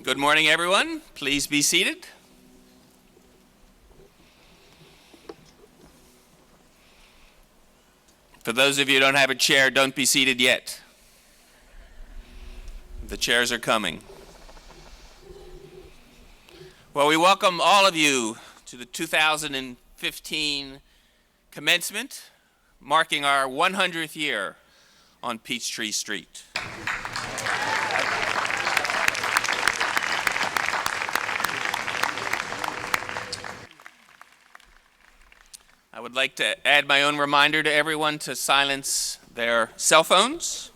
Good morning, everyone. Please be seated. For those of you who don't have a chair, don't be seated yet. The chairs are coming. Well, we welcome all of you to the 2015 Commencement, marking our 100th year on Peachtree Street. I would like to add my own reminder to everyone to silence their cell phones.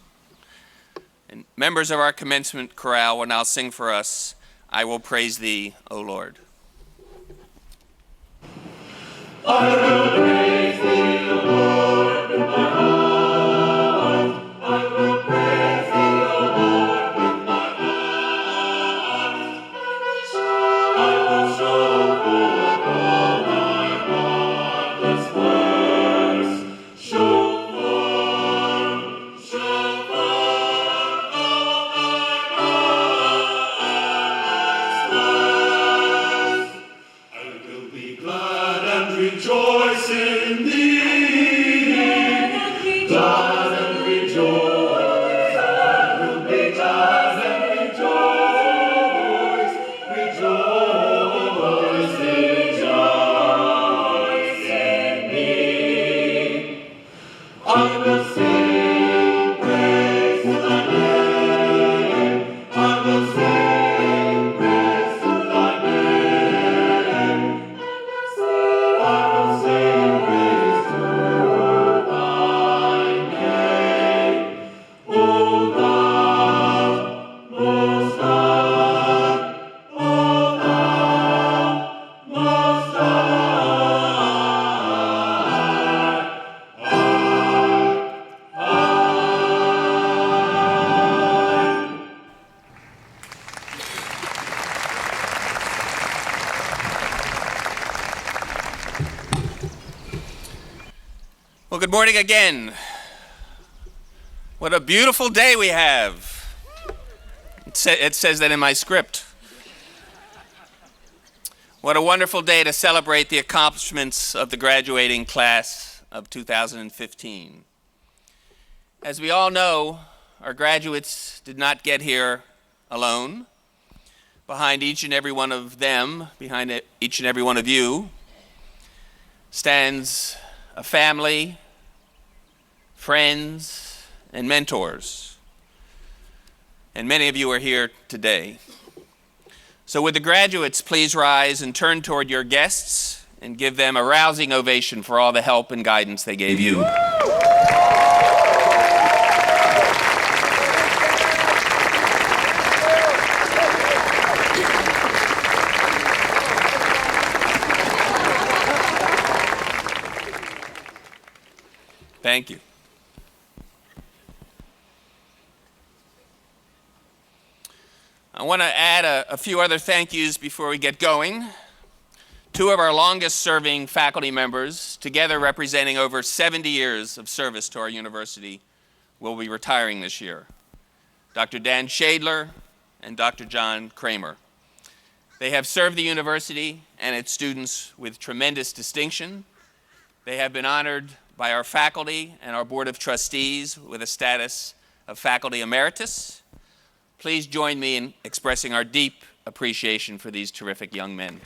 And members of our commencement chorale will now sing for us, "I Will Praise Thee, O Lord." I will praise Thee, O Lord, with my heart. I will praise Thee, O Lord, with my heart. I will show forth all Thy marvelous works. Show forth all Thy marvelous works. I will be glad and rejoice in Thee. Glad and rejoice. I will be glad and rejoice. Rejoice in me. I will sing praise to Thy name. I will sing praise to Thy name. I will sing praise to Thy name. O Thou Most High, O Thou Most Well, good morning again. What a beautiful day we have. It says that in my script. What a wonderful day to celebrate the accomplishments of the graduating class of 2015. As we all know, our graduates did not get here alone. Behind each and every one of them, behind each and every one of you, stands a family, friends, and mentors. And many of you are here today. So would the graduates please rise and turn toward your guests and give them a rousing ovation for all the help and guidance they gave you. Thank you. I want to add a few other thank yous before we get going. Two of our longest serving faculty members, together representing over 70 years of service to our university, will be retiring this year. Dr. Dan Shadler and Dr. John Kramer. They have served the university and its students with tremendous distinction. They have been honored by our faculty and our Board of Trustees with a status of faculty emeritus. Please join me in expressing our deep appreciation for these terrific young men.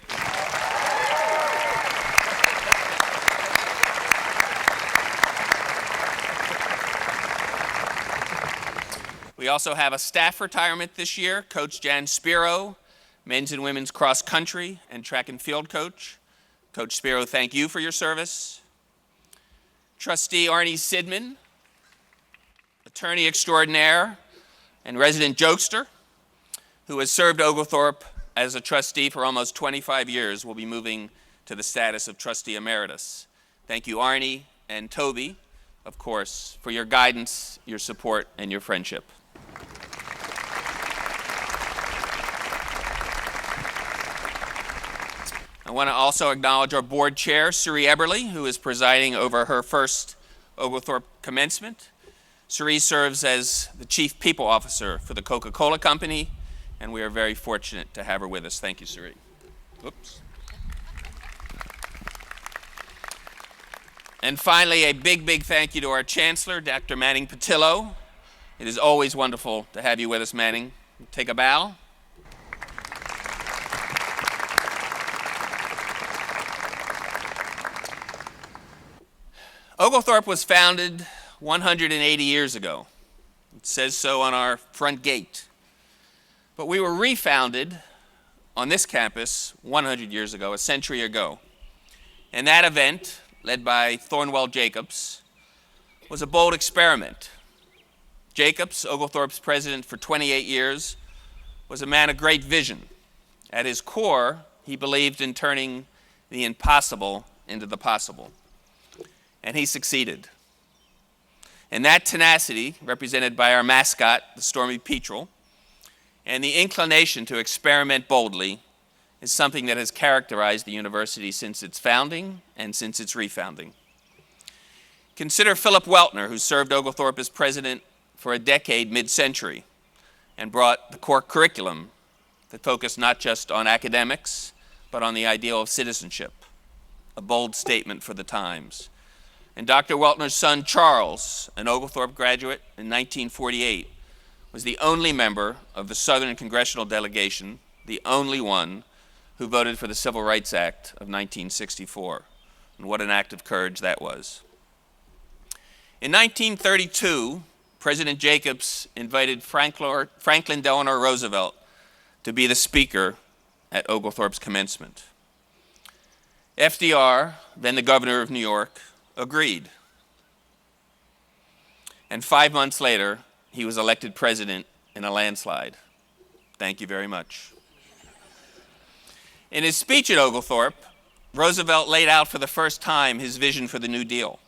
We also have a staff retirement this year, Coach Jan Spiro, men's and women's cross country and track and field coach. Coach Spiro, thank you for your service. Trustee Arnie Sidman, attorney extraordinaire and resident jokester, who has served Oglethorpe as a trustee for almost 25 years, will be moving to the status of trustee emeritus. Thank you, Arnie and Toby, of course, for your guidance, your support, and your friendship. I want to also acknowledge our board chair, Ceree Eberly, who is presiding over her first Oglethorpe commencement. Ceree serves as the Chief People Officer for the Coca-Cola Company, and we are very fortunate to have her with us. Thank you, Ceree. Oops. And finally, a big, big thank you to our Chancellor, Dr. Manning Patillo. It is always wonderful to have you with us, Manning. Take a bow. Oglethorpe was founded 180 years ago. It says so on our front gate. But we were refounded on this campus 100 years ago, a century ago. And that event, led by Thornwell Jacobs, was a bold experiment. Jacobs, Oglethorpe's president for 28 years, was a man of great vision. At his core, he believed in turning the impossible into the possible. And he succeeded. And that tenacity, represented by our mascot, the Stormy Petrel, and the inclination to experiment boldly is something that has characterized the university since its founding and since its refounding. Consider Philip Weltner, who served Oglethorpe as president for a decade mid-century and brought the core curriculum that focused not just on academics, but on the ideal of citizenship, a bold statement for the times. And Dr. Weltner's son, Charles, an Oglethorpe graduate in 1948, was the only member of the Southern Congressional delegation, the only one who voted for the Civil Rights Act of 1964. And what an act of courage that was. In 1932, President Jacobs invited Franklin Delano Roosevelt to be the speaker at Oglethorpe's commencement. FDR, then the governor of New York, agreed. And 5 months later, he was elected president in a landslide. Thank you very much. In his speech at Oglethorpe, Roosevelt laid out for the first time his vision for the New Deal.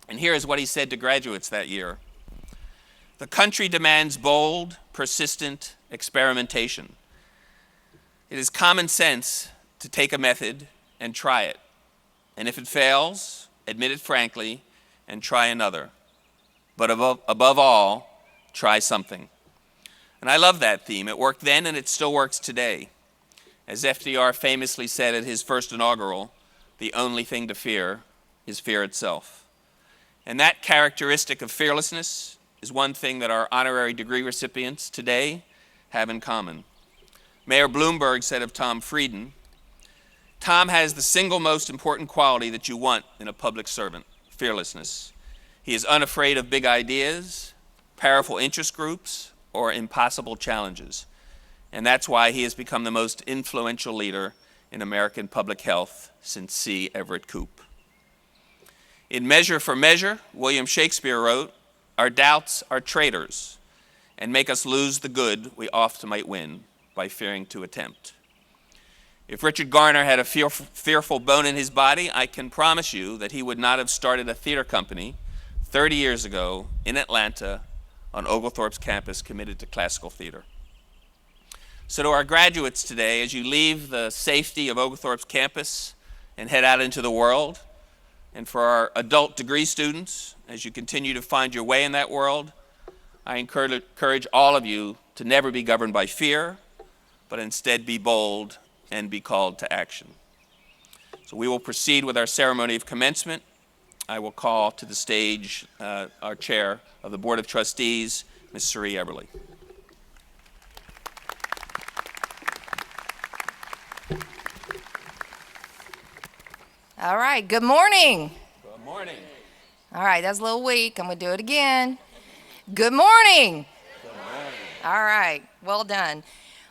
And here is what he said to graduates that year. The country demands bold, persistent experimentation. It is common sense to take a method and try it. And if it fails, admit it frankly and try another. But above all, try something. And I love that theme. It worked then and it still works today. As FDR famously said at his first inaugural, the only thing to fear is fear itself. And that characteristic of fearlessness is one thing that our honorary degree recipients today have in common. Mayor Bloomberg said of Tom Frieden, Tom has the single most important quality that you want in a public servant, fearlessness. He is unafraid of big ideas, powerful interest groups, or impossible challenges. And that's why he has become the most influential leader in American public health since C. Everett Koop. In Measure for Measure, William Shakespeare wrote, our doubts are traitors and make us lose the good we oft might win by fearing to attempt. If Richard Garner had a fearful bone in his body, I can promise you that he would not have started a theater company 30 years ago in Atlanta on Oglethorpe's campus committed to classical theater. So to our graduates today, as you leave the safety of Oglethorpe's campus and head out into the world, and for our adult degree students, as you continue to find your way in that world, I encourage all of you to never be governed by fear, but instead be bold and be called to action. So we will proceed with our ceremony of commencement. I will call to the stage our chair of the Board of Trustees, Ms. Ceree Eberly. All right, good morning. Good morning. All right, that's a little weak. I'm going to do it again. Good morning. All right, well done.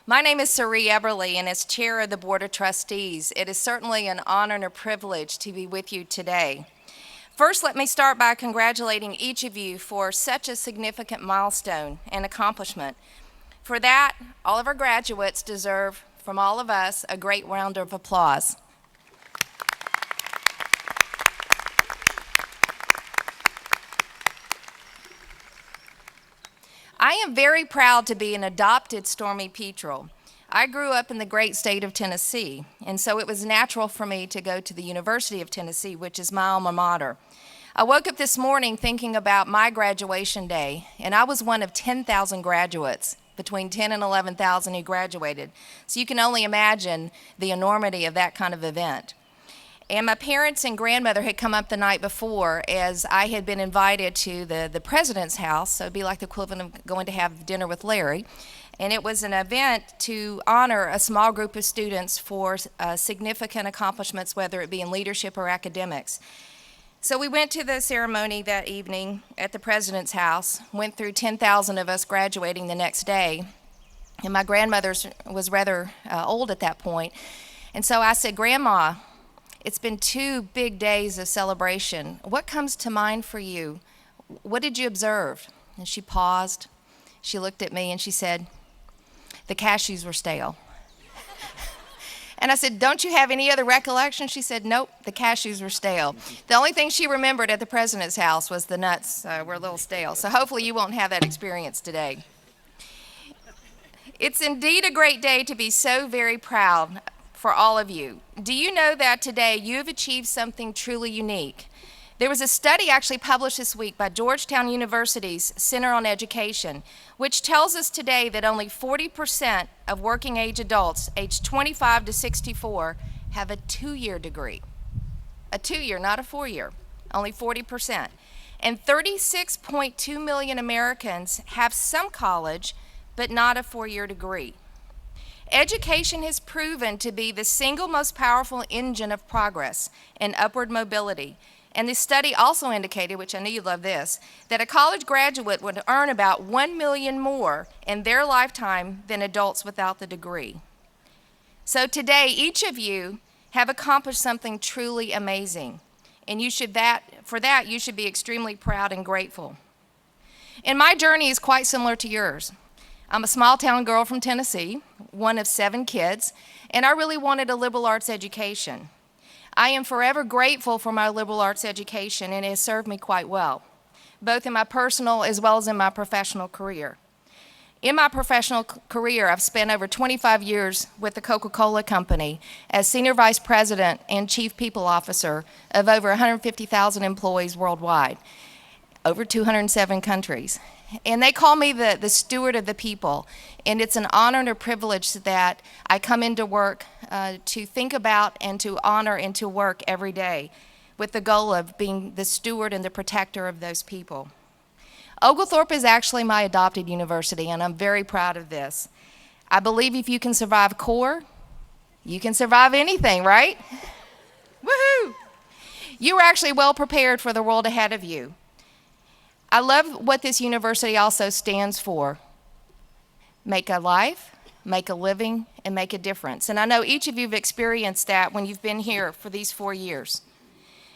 My name is Ceree Eberly, and as chair of the Board of Trustees, it is certainly an honor and a privilege to be with you today. First, let me start by congratulating each of you for such a significant milestone and accomplishment. For that, all of our graduates deserve, from all of us, a great round of applause. I am very proud to be an adopted Stormy Petrel. I grew up in the great state of Tennessee, and so it was natural for me to go to the University of Tennessee, which is my alma mater. I woke up this morning thinking about my graduation day, and I was one of 10,000 graduates, between 10 and 11,000 who graduated. So you can only imagine the enormity of that kind of event. And my parents and grandmother had come up the night before as I had been invited to the president's house, so it'd be like the equivalent of going to have dinner with Larry. And it was an event to honor a small group of students for significant accomplishments, whether it be in leadership or academics. So we went to the ceremony that evening at the president's house, went through 10,000 of us graduating the next day. And my grandmother was rather old at that point. And so I said, "Grandma, it's been 2 big days of celebration. What comes to mind for you? What did you observe?" And she paused. She looked at me and she said, "The cashews were stale." And I said, "Don't you have any other recollection?" She said, "Nope, the cashews were stale." The only thing she remembered at the president's house was the nuts were a little stale. So hopefully you won't have that experience today. It's indeed a great day to be so very proud for all of you. Do you know that today you have achieved something truly unique? There was a study actually published this week by Georgetown University's Center on Education, which tells us today that only 40% of working age adults aged 25 to 64 have a 2-year degree. A 2-year, not a 4-year, only 40%. And 36.2 million Americans have some college, but not a 4-year degree. Education has proven to be the single most powerful engine of progress and upward mobility. And this study also indicated, which I know you love this, that a college graduate would earn about $1 million more in their lifetime than adults without the degree. So today, each of you have accomplished something truly amazing. And for that, you should be extremely proud and grateful. And my journey is quite similar to yours. I'm a small town girl from Tennessee, one of 7 kids, and I really wanted a liberal arts education. I am forever grateful for my liberal arts education, and it has served me quite well, both in my personal as well as in my professional career. In my professional career, I've spent over 25 years with the Coca-Cola Company as Senior Vice President and Chief People Officer of over 150,000 employees worldwide, over 207 countries. And they call me the steward of the people, and it's an honor and a privilege that I come into work to think about and to honor and to work every day with the goal of being the steward and the protector of those people. Oglethorpe is actually my adopted university, and I'm very proud of this. I believe if you can survive CORE, you can survive anything, right? Woohoo! You are actually well prepared for the world ahead of you. I love what this university also stands for. Make a life, make a living, and make a difference. And I know each of you have experienced that when you've been here for these 4 years.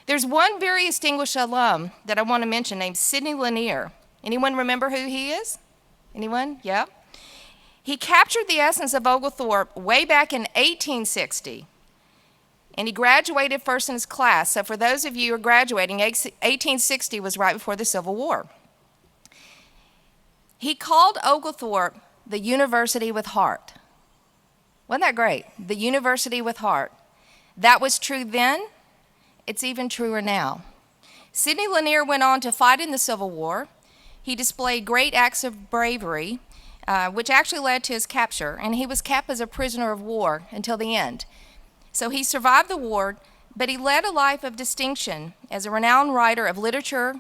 There's one very distinguished alum that I want to mention named Sidney Lanier. Anyone remember who he is? Anyone? Yeah. He captured the essence of Oglethorpe way back in 1860. And he graduated first in his class. So for those of you who are graduating, 1860 was right before the Civil War. He called Oglethorpe the University with Heart. Wasn't that great? The University with Heart. That was true then. It's even truer now. Sidney Lanier went on to fight in the Civil War. He displayed great acts of bravery, which actually led to his capture. And he was kept as a prisoner of war until the end. So he survived the war, but he led a life of distinction as a renowned writer of literature,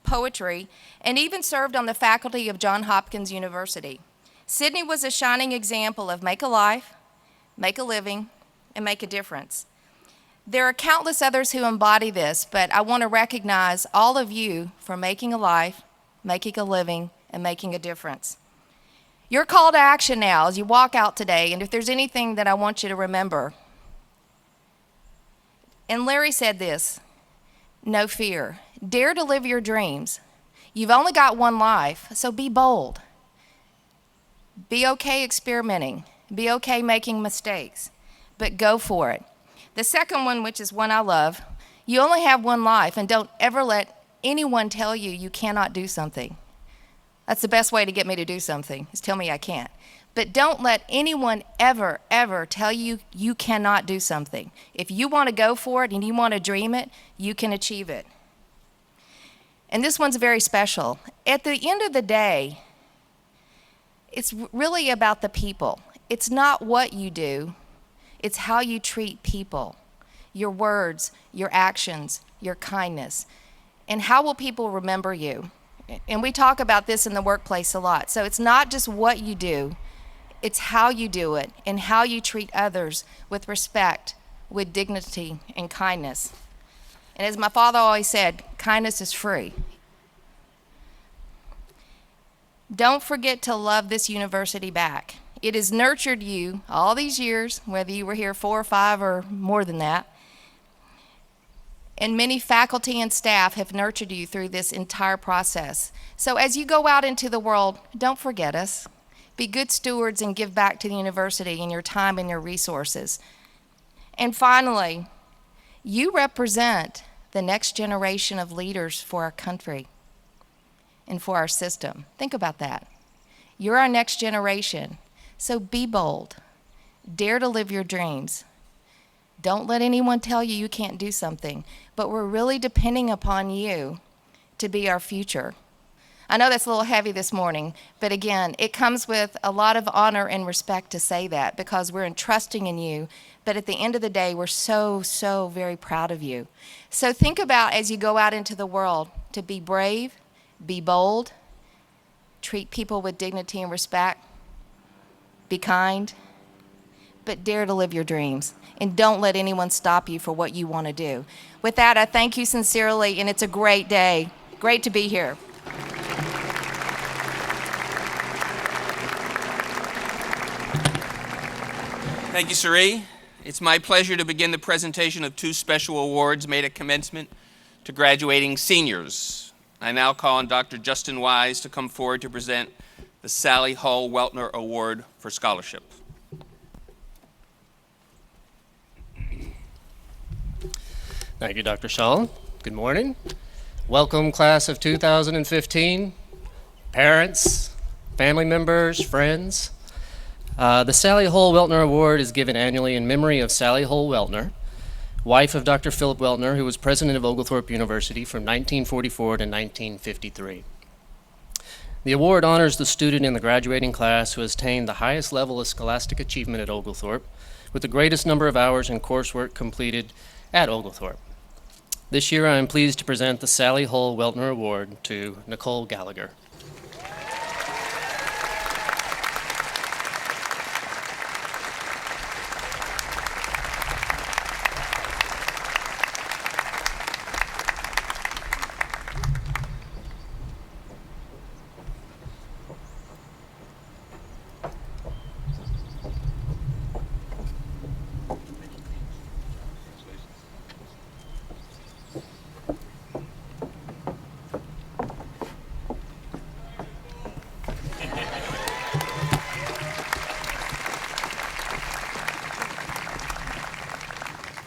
poetry, and even served on the faculty of Johns Hopkins University. Sidney was a shining example of make a life, make a living, and make a difference. There are countless others who embody this, but I want to recognize all of you for making a life, making a living, and making a difference. Your call to action now as you walk out today, and if there's anything that I want you to remember. And Larry said this, no fear. Dare to live your dreams. You've only got one life, so be bold. Be okay experimenting. Be okay making mistakes, but go for it. The second one, which is one I love, you only have one life, and don't ever let anyone tell you you cannot do something. That's the best way to get me to do something, is tell me I can't. But don't let anyone ever, ever tell you you cannot do something. If you want to go for it and you want to dream it, you can achieve it. And this one's very special. At the end of the day, it's really about the people. It's not what you do, it's how you treat people. Your words, your actions, your kindness. And how will people remember you? And we talk about this in the workplace a lot. So it's not just what you do, it's how you do it and how you treat others with respect, with dignity and kindness. And as my father always said, kindness is free. Don't forget to love this university back. It has nurtured you all these years, whether you were here 4 or 5 or more than that. And many faculty and staff have nurtured you through this entire process. So as you go out into the world, don't forget us. Be good stewards and give back to the university in your time and your resources. And finally, you represent the next generation of leaders for our country and for our system. Think about that. You're our next generation. So be bold. Dare to live your dreams. Don't let anyone tell you you can't do something, but we're really depending upon you to be our future. I know that's a little heavy this morning, but again, it comes with a lot of honor and respect to say that because we're entrusting in you, but at the end of the day, we're so, so very proud of you. So think about as you go out into the world to be brave, be bold, treat people with dignity and respect, be kind, but dare to live your dreams. And don't let anyone stop you for what you want to do. With that, I thank you sincerely, and it's a great day. Great to be here. Thank you, Ceree. It's my pleasure to begin the presentation of 2 special awards made at commencement to graduating seniors. I now call on Dr. Justin Wise to come forward to present the Sally Hull Weltner Award for Scholarship. Thank you, Dr. Schali. Good morning. Welcome, class of 2015, parents, family members, friends. The Sally Hull Weltner Award is given annually in memory of Sally Hull Weltner, wife of Dr. Philip Weltner, who was president of Oglethorpe University from 1944 to 1953. The award honors the student in the graduating class who has attained the highest level of scholastic achievement at Oglethorpe, with the greatest number of hours in coursework completed at Oglethorpe. This year, I am pleased to present the Sally Hull Weltner Award to Nicole Gallagher.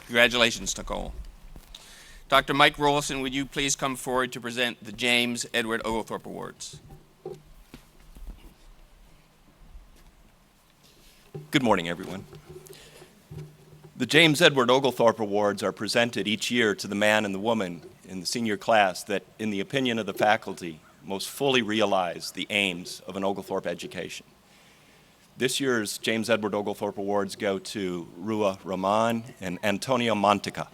Congratulations, Nicole. Dr. Mike Rulison, would you please come forward to present the James Edward Oglethorpe Awards? Good morning, everyone. The James Edward Oglethorpe Awards are presented each year to the man and the woman in the senior class that, in the opinion of the faculty, most fully realize the aims of an Oglethorpe education. This year's James Edward Oglethorpe Awards go to Rua Rahman and Antonio Montica.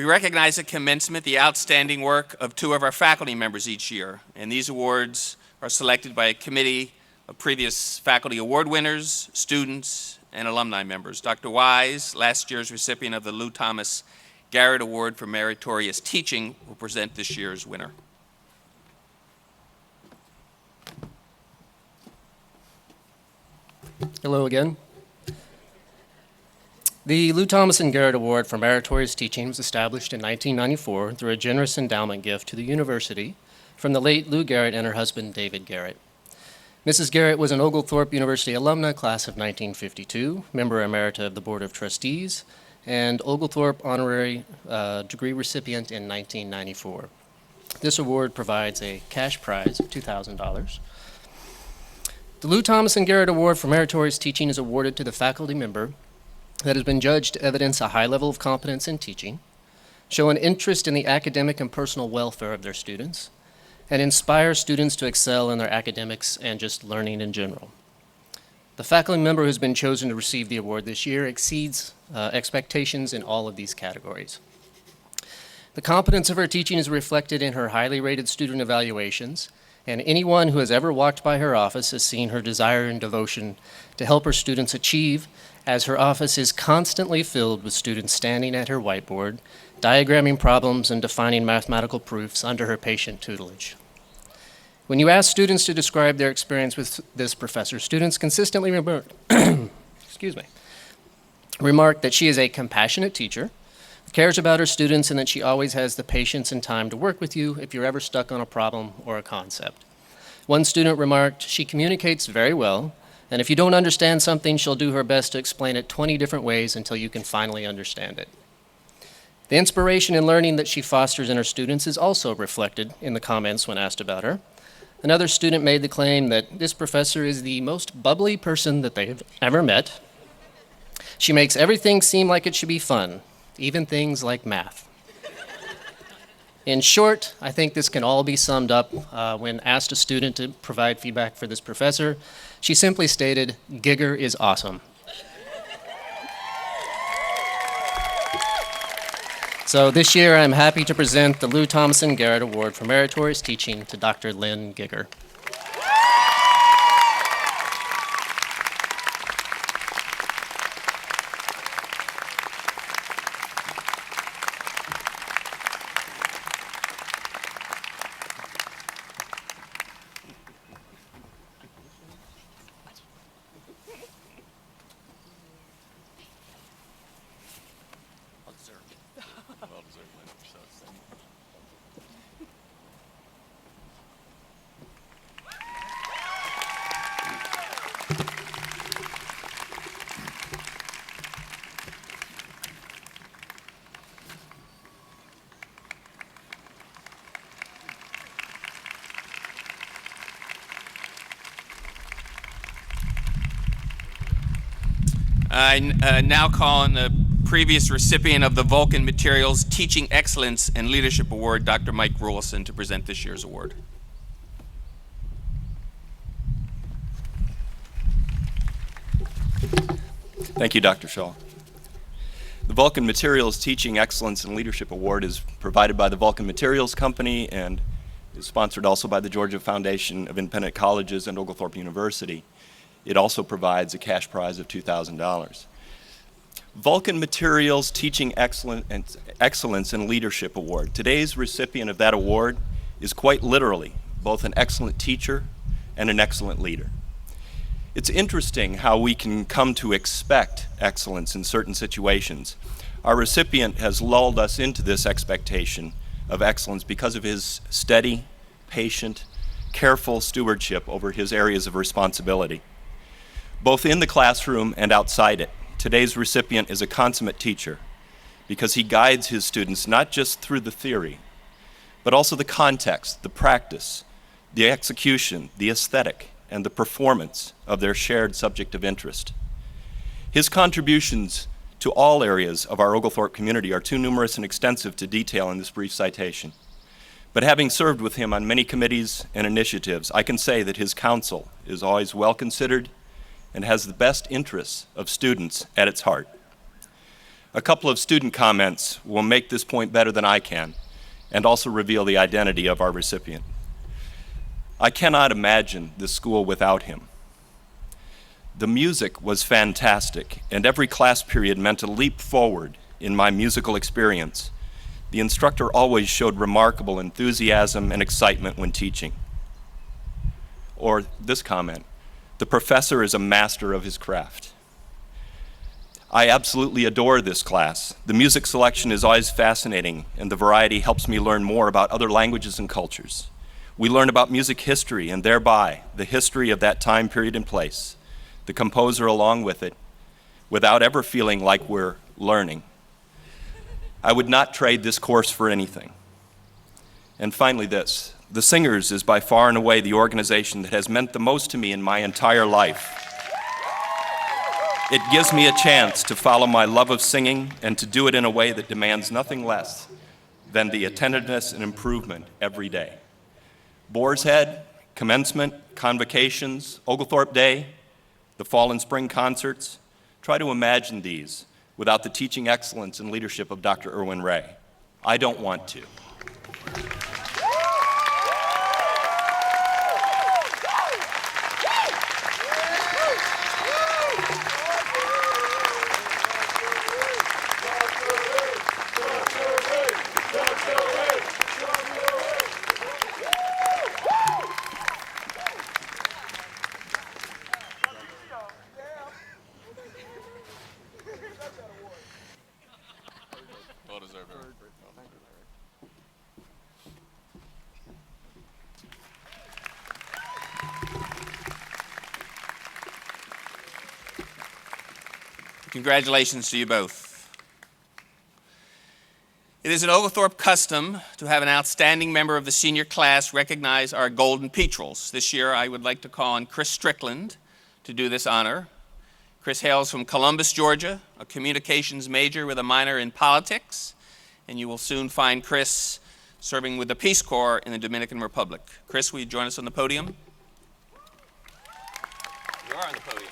We recognize at commencement the outstanding work of two of our faculty members each year, and these awards are selected by a committee of previous faculty award winners, students, and alumni members. Dr. Wise, last year's recipient of the Lou Thomas Garrett Award for Meritorious Teaching, will present this year's winner. Hello again. The Lou Thomas and Garrett Award for Meritorious Teaching was established in 1994 through a generous endowment gift to the university from the late Lou Garrett and her husband, David Garrett. Mrs. Garrett was an Oglethorpe University alumna, class of 1952, member emerita of the Board of Trustees, and Oglethorpe honorary degree recipient in 1994. This award provides a cash prize of $2,000. The Lou Thomas and Garrett Award for Meritorious Teaching is awarded to the faculty member that has been judged to evidence a high level of competence in teaching, show an interest in the academic and personal welfare of their students, and inspire students to excel in their academics and just learning in general. The faculty member who's been chosen to receive the award this year exceeds expectations in all of these categories. The competence of her teaching is reflected in her highly rated student evaluations, and anyone who has ever walked by her office has seen her desire and devotion to help her students achieve, as her office is constantly filled with students standing at her whiteboard, diagramming problems and defining mathematical proofs under her patient tutelage. When you ask students to describe their experience with this professor, students consistently remark that she is a compassionate teacher, cares about her students, and that she always has the patience and time to work with you if you're ever stuck on a problem or a concept. One student remarked, "She communicates very well, and if you don't understand something, she'll do her best to explain it 20 different ways until you can finally understand it." The inspiration and learning that she fosters in her students is also reflected in the comments when asked about her. Another student made the claim that this professor is the most bubbly person that they have ever met. She makes everything seem like it should be fun, even things like math. In short, I think this can all be summed up when asked a student to provide feedback for this professor. She simply stated, "Gigger is awesome." So this year, I'm happy to present the Lou Thomas and Garrett Award for Meritorious Teaching to Dr. Lynn Gigger. I now call on the previous recipient of the Vulcan Materials Teaching Excellence and Leadership Award, Dr. Mike Rulison, to present this year's award. Thank you, Dr. Shaw. The Vulcan Materials Teaching Excellence and Leadership Award is provided by the Vulcan Materials Company and is sponsored also by the Georgia Foundation of Independent Colleges and Oglethorpe University. It also provides a cash prize of $2,000. Vulcan Materials Teaching Excellence and Leadership Award. Today's recipient of that award is quite literally both an excellent teacher and an excellent leader. It's interesting how we can come to expect excellence in certain situations. Our recipient has lulled us into this expectation of excellence because of his steady, patient, careful stewardship over his areas of responsibility. Both in the classroom and outside it, today's recipient is a consummate teacher because he guides his students not just through the theory, but also the context, the practice, the execution, the aesthetic, and the performance of their shared subject of interest. His contributions to all areas of our Oglethorpe community are too numerous and extensive to detail in this brief citation. But having served with him on many committees and initiatives, I can say that his counsel is always well considered and has the best interests of students at its heart. A couple of student comments will make this point better than I can, and also reveal the identity of our recipient. I cannot imagine this school without him. The music was fantastic, and every class period meant a leap forward in my musical experience. The instructor always showed remarkable enthusiasm and excitement when teaching. Or this comment, the professor is a master of his craft. I absolutely adore this class. The music selection is always fascinating, and the variety helps me learn more about other languages and cultures. We learn about music history, and thereby the history of that time period and place, the composer along with it, without ever feeling like we're learning. I would not trade this course for anything. And finally this, the Singers is by far and away the organization that has meant the most to me in my entire life. It gives me a chance to follow my love of singing and to do it in a way that demands nothing less than the attentiveness and improvement every day. Boar's Head, Commencement, Convocations, Oglethorpe Day, the fall and spring concerts, try to imagine these without the teaching excellence and leadership of Dr. Irwin Ray. I don't want to. Congratulations to you both. It is an Oglethorpe custom to have an outstanding member of the senior class recognize our golden petrels. This year, I would like to call on Chris Strickland to do this honor. Chris hails from Columbus, Georgia, a communications major with a minor in politics, and you will soon find Chris serving with the Peace Corps in the Dominican Republic. Chris, will you join us on the podium? You are on the podium.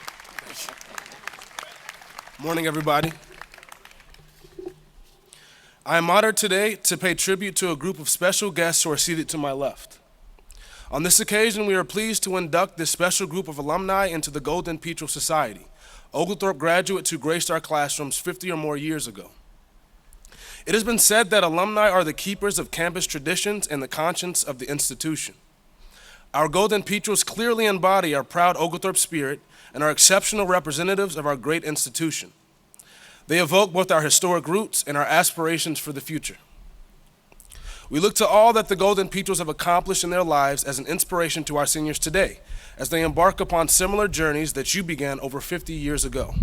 Morning, everybody. I am honored today to pay tribute to a group of special guests who are seated to my left. On this occasion, we are pleased to induct this special group of alumni into the Golden Petrel Society, Oglethorpe graduates who graced our classrooms 50 or more years ago. It has been said that alumni are the keepers of campus traditions and the conscience of the institution. Our Golden Petrels clearly embody our proud Oglethorpe spirit and are exceptional representatives of our great institution. They evoke both our historic roots and our aspirations for the future. We look to all that the Golden Petrels have accomplished in their lives as an inspiration to our seniors today, as they embark upon similar journeys that you began over 50 years ago.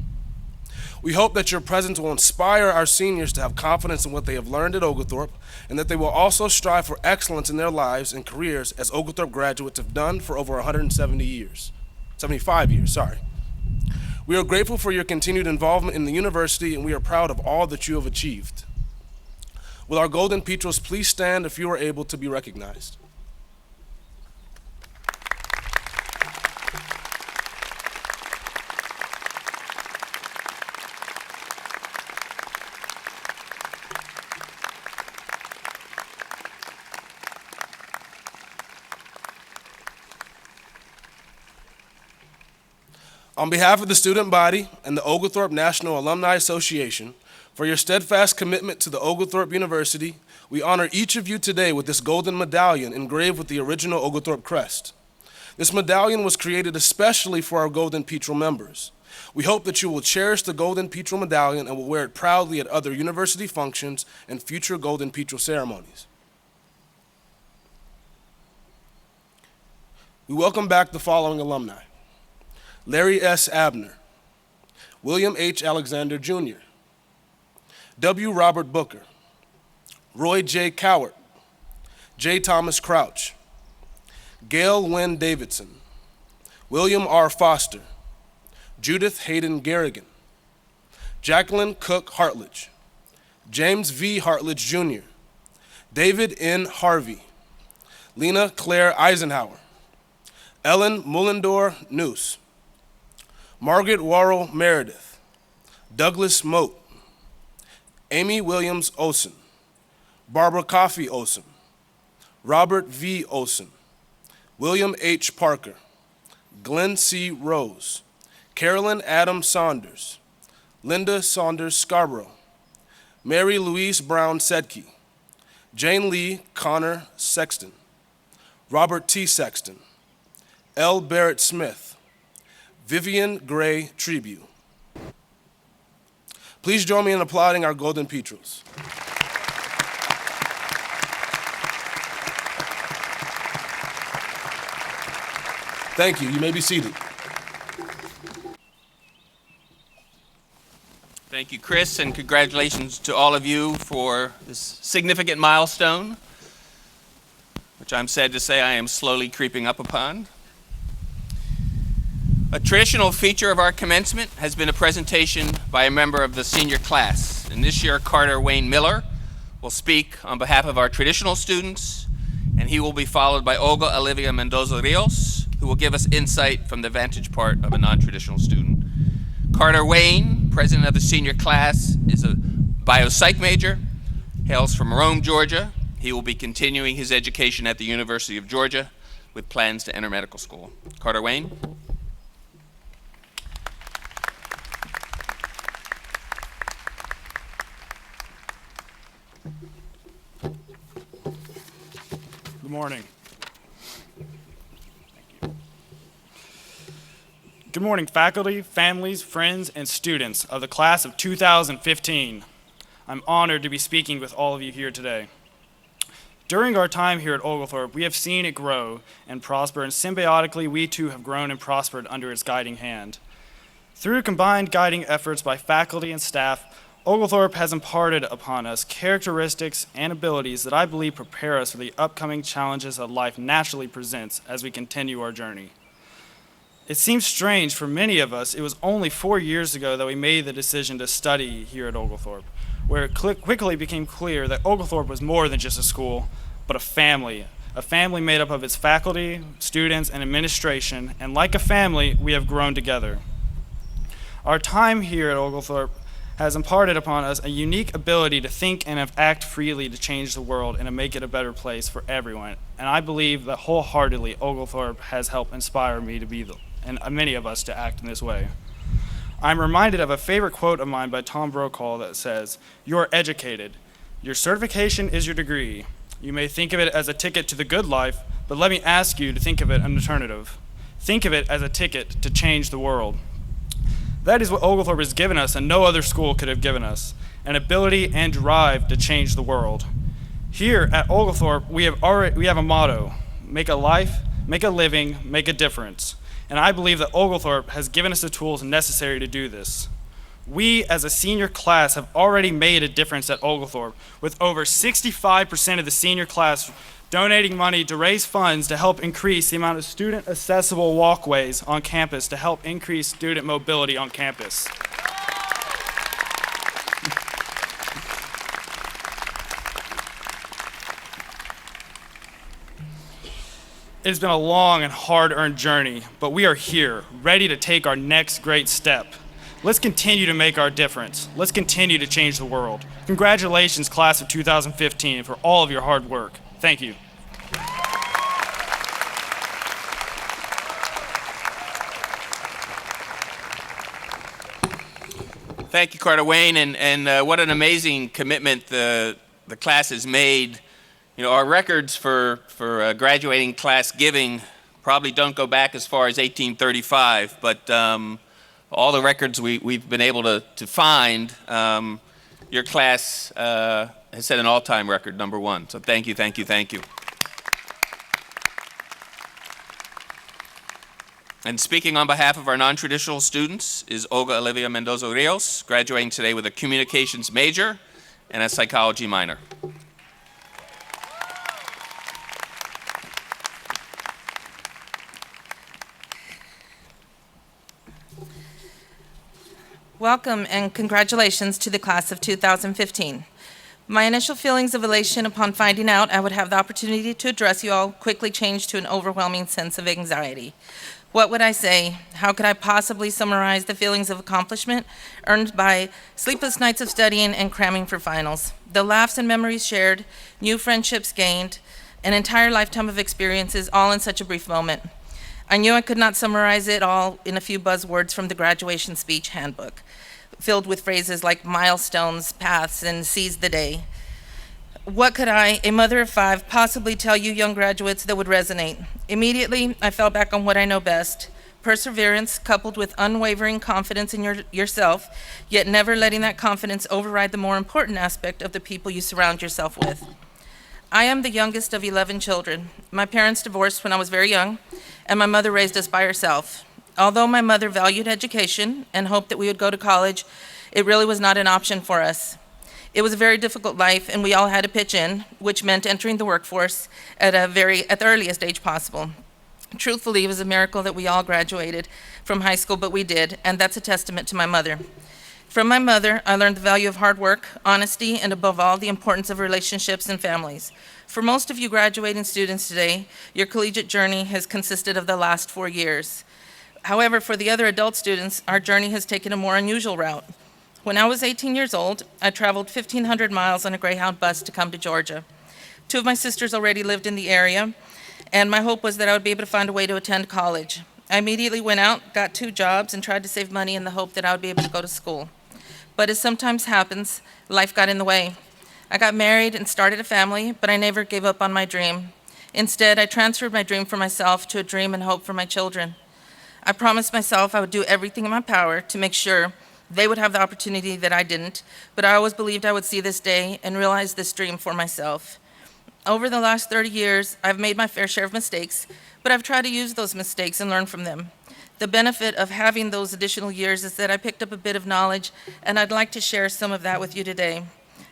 We hope that your presence will inspire our seniors to have confidence in what they have learned at Oglethorpe, and that they will also strive for excellence in their lives and careers as Oglethorpe graduates have done for over 75 years. We are grateful for your continued involvement in the university, and we are proud of all that you have achieved. Will our Golden Petrels please stand if you are able to be recognized? On behalf of the student body and the Oglethorpe National Alumni Association, for your steadfast commitment to the Oglethorpe University, we honor each of you today with this golden medallion engraved with the original Oglethorpe crest. This medallion was created especially for our Golden Petrel members. We hope that you will cherish the Golden Petrel medallion and will wear it proudly at other university functions and future Golden Petrel ceremonies. We welcome back the following alumni: Larry S. Abner, William H. Alexander Jr., W. Robert Booker, Roy J. Cowart, J. Thomas Crouch, Gail Wynn Davidson, William R. Foster, Judith Hayden Garrigan, Jacqueline Cook Hartledge, James V. Hartledge Jr., David N. Harvey, Lena Claire Eisenhower, Ellen Mullendor Noose, Margaret Worrell Meredith, Douglas Moat, Amy Williams Olson, Barbara Coffey Olson, Robert V. Olson, William H. Parker, Glenn C. Rose, Carolyn Adam Saunders, Linda Saunders Scarborough, Mary Louise Brown Sedke, Jane Lee Connor Sexton, Robert T. Sexton, L. Barrett Smith, Vivian Gray Trebu. Please join me in applauding our Golden Petrels. Thank you. You may be seated. Thank you, Chris, and congratulations to all of you for this significant milestone, which I'm sad to say I am slowly creeping up upon. A traditional feature of our commencement has been a presentation by a member of the senior class. And this year, Carter Wayne Miller will speak on behalf of our traditional students, and he will be followed by Olga Olivia Mendoza Rios, who will give us insight from the vantage part of a non-traditional student. Carter Wayne, president of the senior class, is a biopsych major, hails from Rome, Georgia. He will be continuing his education at the University of Georgia with plans to enter medical school. Carter Wayne. Good morning. Good morning, faculty, families, friends, and students of the class of 2015. I'm honored to be speaking with all of you here today. During our time here at Oglethorpe, we have seen it grow and prosper, and symbiotically, we too have grown and prospered under its guiding hand. Through combined guiding efforts by faculty and staff, Oglethorpe has imparted upon us characteristics and abilities that I believe prepare us for the upcoming challenges that life naturally presents as we continue our journey. It seems strange for many of us, it was only 4 years ago that we made the decision to study here at Oglethorpe, where it quickly became clear that Oglethorpe was more than just a school, but a family made up of its faculty, students, and administration, and like a family, we have grown together. Our time here at Oglethorpe has imparted upon us a unique ability to think and act freely to change the world and to make it a better place for everyone. And I believe that wholeheartedly Oglethorpe has helped inspire me to be and many of us to act in this way. I'm reminded of a favorite quote of mine by Tom Brokaw that says, "You're educated. Your certification is your degree. You may think of it as a ticket to the good life, but let me ask you to think of it an alternative. Think of it as a ticket to change the world." That is what Oglethorpe has given us and no other school could have given us, an ability and drive to change the world. Here at Oglethorpe, we have a motto, make a life, make a living, make a difference. And I believe that Oglethorpe has given us the tools necessary to do this. We, as a senior class, have already made a difference at Oglethorpe, with over 65% of the senior class donating money to raise funds to help increase the amount of student-accessible walkways on campus to help increase student mobility on campus. It has been a long and hard-earned journey, but we are here, ready to take our next great step. Let's continue to make our difference. Let's continue to change the world. Congratulations, class of 2015, for all of your hard work. Thank you. Thank you, Carter Wayne, and what an amazing commitment the class has made. You know, our records for graduating class giving probably don't go back as far as 1835, but all the records we've been able to find, your class has set an all-time record, #1. So thank you, thank you, thank you. And speaking on behalf of our non-traditional students is Olga Olivia Mendoza Rios, graduating today with a communications major and a psychology minor. Welcome and congratulations to the class of 2015. My initial feelings of elation upon finding out I would have the opportunity to address you all quickly changed to an overwhelming sense of anxiety. What would I say? How could I possibly summarize the feelings of accomplishment earned by sleepless nights of studying and cramming for finals? The laughs and memories shared, new friendships gained, an entire lifetime of experiences, all in such a brief moment. I knew I could not summarize it all in a few buzzwords from the graduation speech handbook, filled with phrases like milestones, paths, and seize the day. What could I, a mother of 5, possibly tell you young graduates that would resonate? Immediately, I fell back on what I know best: perseverance coupled with unwavering confidence in yourself, yet never letting that confidence override the more important aspect of the people you surround yourself with. I am the youngest of 11 children. My parents divorced when I was very young, and my mother raised us by herself. Although my mother valued education and hoped that we would go to college, it really was not an option for us. It was a very difficult life, and we all had to pitch in, which meant entering the workforce at the earliest age possible. Truthfully, it was a miracle that we all graduated from high school, but we did, and that's a testament to my mother. From my mother, I learned the value of hard work, honesty, and above all, the importance of relationships and families. For most of you graduating students today, your collegiate journey has consisted of the last 4 years. However, for the other adult students, our journey has taken a more unusual route. When I was 18 years old, I traveled 1,500 miles on a Greyhound bus to come to Georgia. 2 of my sisters already lived in the area, and my hope was that I would be able to find a way to attend college. I immediately went out, got 2 jobs, and tried to save money in the hope that I would be able to go to school. But as sometimes happens, life got in the way. I got married and started a family, but I never gave up on my dream. Instead, I transferred my dream for myself to a dream and hope for my children. I promised myself I would do everything in my power to make sure they would have the opportunity that I didn't, but I always believed I would see this day and realize this dream for myself. Over the last 30 years, I've made my fair share of mistakes, but I've tried to use those mistakes and learn from them. The benefit of having those additional years is that I picked up a bit of knowledge, and I'd like to share some of that with you today.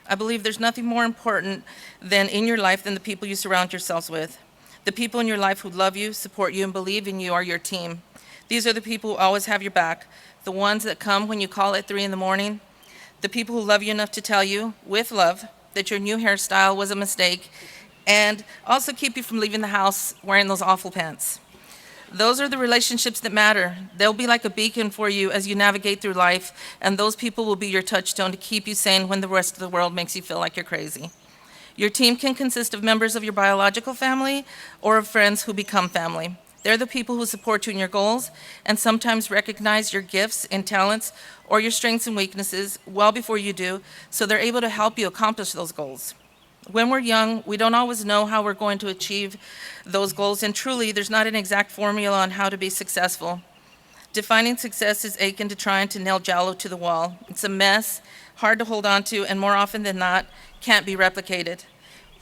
I believe there's nothing more important in your life than the people you surround yourselves with. The people in your life who love you, support you, and believe in you are your team. These are the people who always have your back, the ones that come when you call at 3 in the morning, the people who love you enough to tell you, with love, that your new hairstyle was a mistake, and also keep you from leaving the house wearing those awful pants. Those are the relationships that matter. They'll be like a beacon for you as you navigate through life, and those people will be your touchstone to keep you sane when the rest of the world makes you feel like you're crazy. Your team can consist of members of your biological family or of friends who become family. They're the people who support you in your goals and sometimes recognize your gifts and talents or your strengths and weaknesses well before you do, so they're able to help you accomplish those goals. When we're young, we don't always know how we're going to achieve those goals, and truly, there's not an exact formula on how to be successful. Defining success is akin to trying to nail Jell-O to the wall. It's a mess, hard to hold on to, and more often than not, can't be replicated.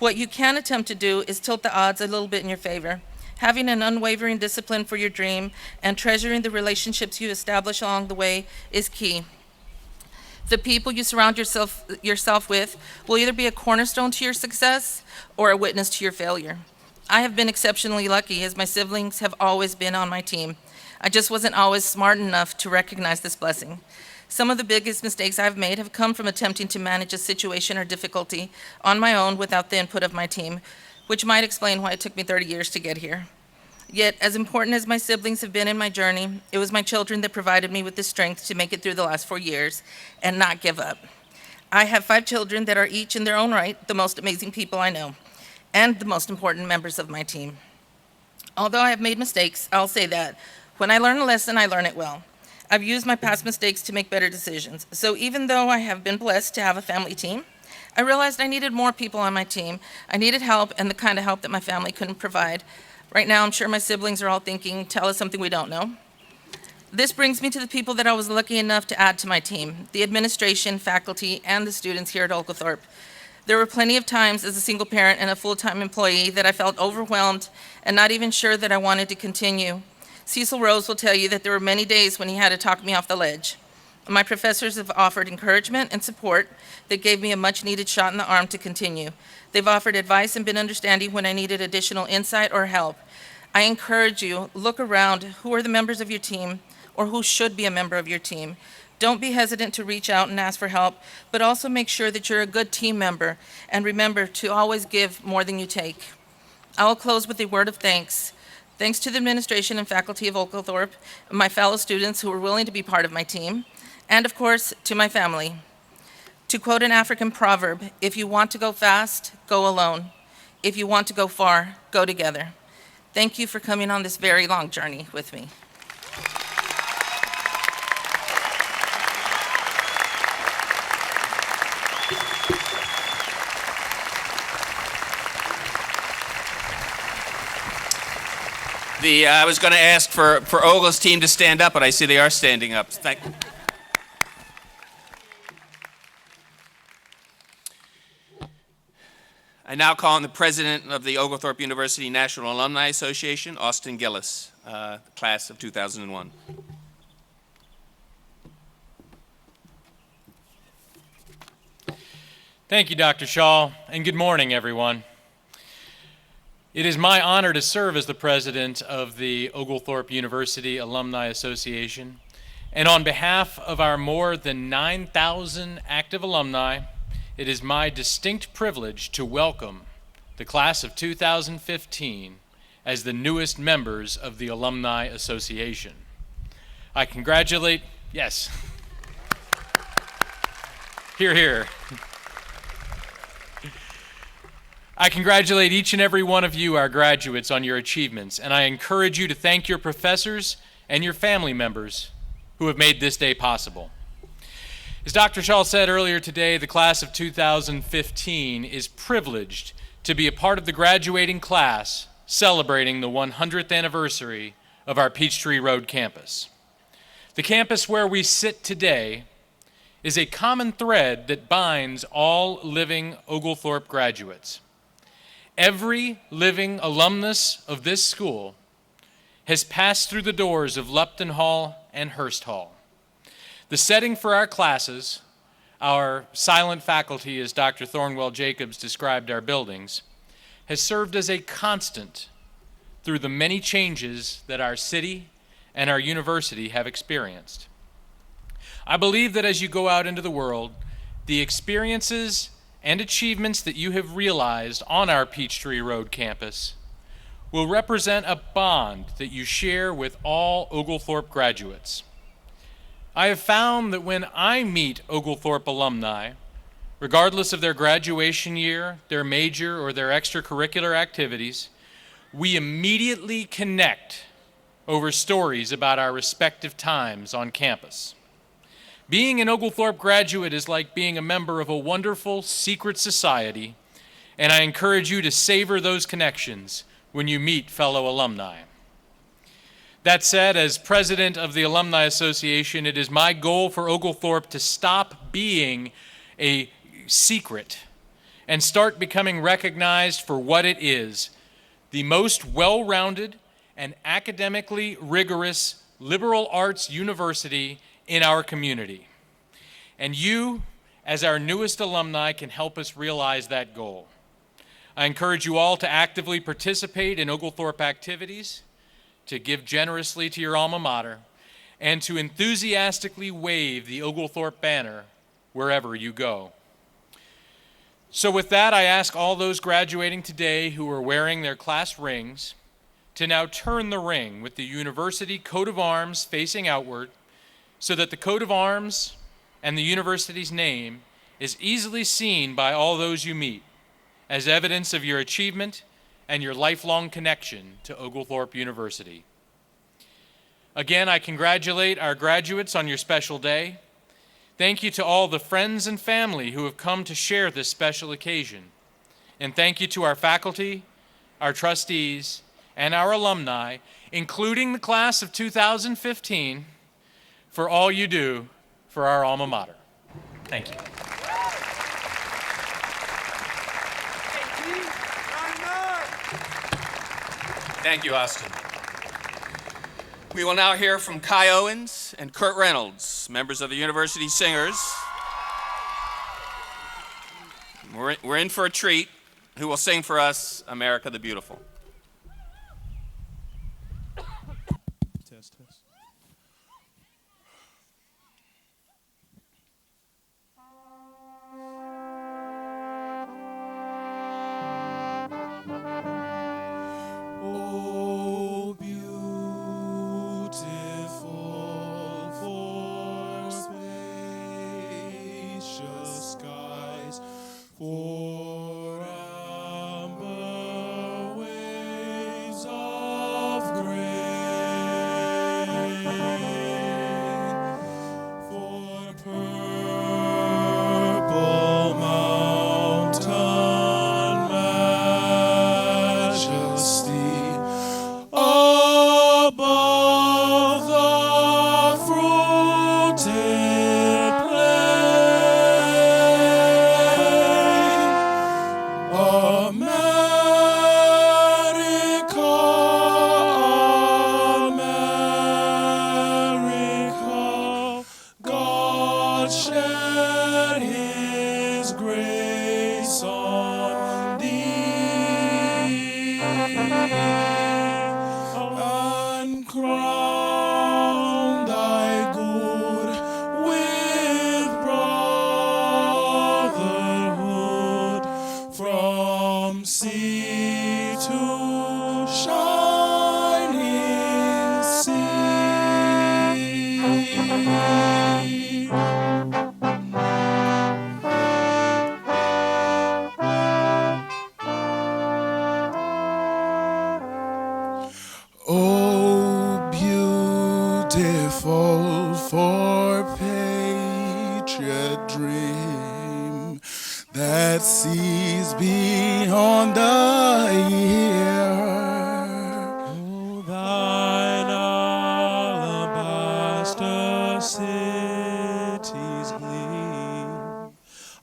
What you can attempt to do is tilt the odds a little bit in your favor. Having an unwavering discipline for your dream and treasuring the relationships you establish along the way is key. The people you surround yourself with will either be a cornerstone to your success or a witness to your failure. I have been exceptionally lucky, as my siblings have always been on my team. I just wasn't always smart enough to recognize this blessing. Some of the biggest mistakes I've made have come from attempting to manage a situation or difficulty on my own without the input of my team, which might explain why it took me 30 years to get here. Yet, as important as my siblings have been in my journey, it was my children that provided me with the strength to make it through the last 4 years and not give up. I have 5 children that are each in their own right the most amazing people I know and the most important members of my team. Although I have made mistakes, I'll say that when I learn a lesson, I learn it well. I've used my past mistakes to make better decisions. So even though I have been blessed to have a family team, I realized I needed more people on my team. I needed help, and the kind of help that my family couldn't provide. Right now, I'm sure my siblings are all thinking, tell us something we don't know. This brings me to the people that I was lucky enough to add to my team, the administration, faculty, and the students here at Oglethorpe. There were plenty of times as a single parent and a full-time employee that I felt overwhelmed and not even sure that I wanted to continue. Cecil Rose will tell you that there were many days when he had to talk me off the ledge. My professors have offered encouragement and support that gave me a much-needed shot in the arm to continue. They've offered advice and been understanding when I needed additional insight or help. I encourage you, look around. Who are the members of your team, or who should be a member of your team? Don't be hesitant to reach out and ask for help, but also make sure that you're a good team member, and remember to always give more than you take. I will close with a word of thanks Thanks to the administration and faculty of Oglethorpe, my fellow students who were willing to be part of my team, and of course, to my family. To quote an African proverb, if you want to go fast, go alone. If you want to go far, go together. Thank you for coming on this very long journey with me. I was going to ask for Olga's team to stand up, but I see they are standing up. I now call on the president of the Oglethorpe University National Alumni Association, Austin Gillis, class of 2001. Thank you, Dr. Shaw, and good morning, everyone. It is my honor to serve as the president of the Oglethorpe University Alumni Association, and on behalf of our more than 9,000 active alumni, it is my distinct privilege to welcome the class of 2015 as the newest members of the Alumni Association. I congratulate, yes, hear, hear. I congratulate each and every one of you, our graduates, on your achievements, and I encourage you to thank your professors and your family members who have made this day possible. As Dr. Shaw said earlier today, the class of 2015 is privileged to be a part of the graduating class celebrating the 100th anniversary of our Peachtree Road campus. The campus where we sit today is a common thread that binds all living Oglethorpe graduates. Every living alumnus of this school has passed through the doors of Lupton Hall and Hurst Hall. The setting for our classes, our silent faculty, as Dr. Thornwell Jacobs described our buildings, has served as a constant through the many changes that our city and our university have experienced. I believe that as you go out into the world, the experiences and achievements that you have realized on our Peachtree Road campus will represent a bond that you share with all Oglethorpe graduates. I have found that when I meet Oglethorpe alumni, regardless of their graduation year, their major, or their extracurricular activities, we immediately connect over stories about our respective times on campus. Being an Oglethorpe graduate is like being a member of a wonderful secret society, and I encourage you to savor those connections when you meet fellow alumni. That said, as president of the Alumni Association, it is my goal for Oglethorpe to stop being a secret and start becoming recognized for what it is, the most well-rounded and academically rigorous liberal arts university in our community. And you, as our newest alumni, can help us realize that goal. I encourage you all to actively participate in Oglethorpe activities, to give generously to your alma mater, and to enthusiastically wave the Oglethorpe banner wherever you go. So with that, I ask all those graduating today who are wearing their class rings to now turn the ring with the university coat of arms facing outward, so that the coat of arms and the university's name is easily seen by all those you meet as evidence of your achievement and your lifelong connection to Oglethorpe University. Again, I congratulate our graduates on your special day. Thank you to all the friends and family who have come to share this special occasion. And thank you to our faculty, our trustees, and our alumni, including the class of 2015, for all you do for our alma mater. Thank you. Thank you, Austin. We will now hear from Kai Owens and Kurt Reynolds, members of the University Singers. We're in for a treat. Who will sing for us America the Beautiful? Test, test. Oh, For amber waves of grain, for purple mountain majesty, above the fruited plain, America, America, God shed His grace on thee, and crown thy good with brotherhood from sea to shining sea. Oh, beautiful for patriot dream that sees beyond the year. Oh, thine alabaster cities gleam,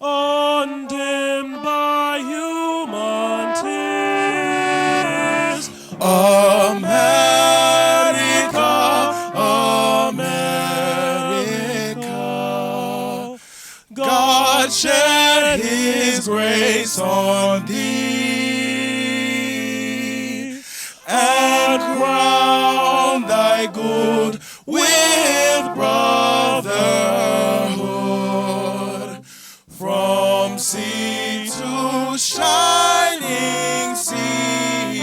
undimmed by human tears. America, America, God shed His grace on thee, and crown thy good with brotherhood from sea to shining sea,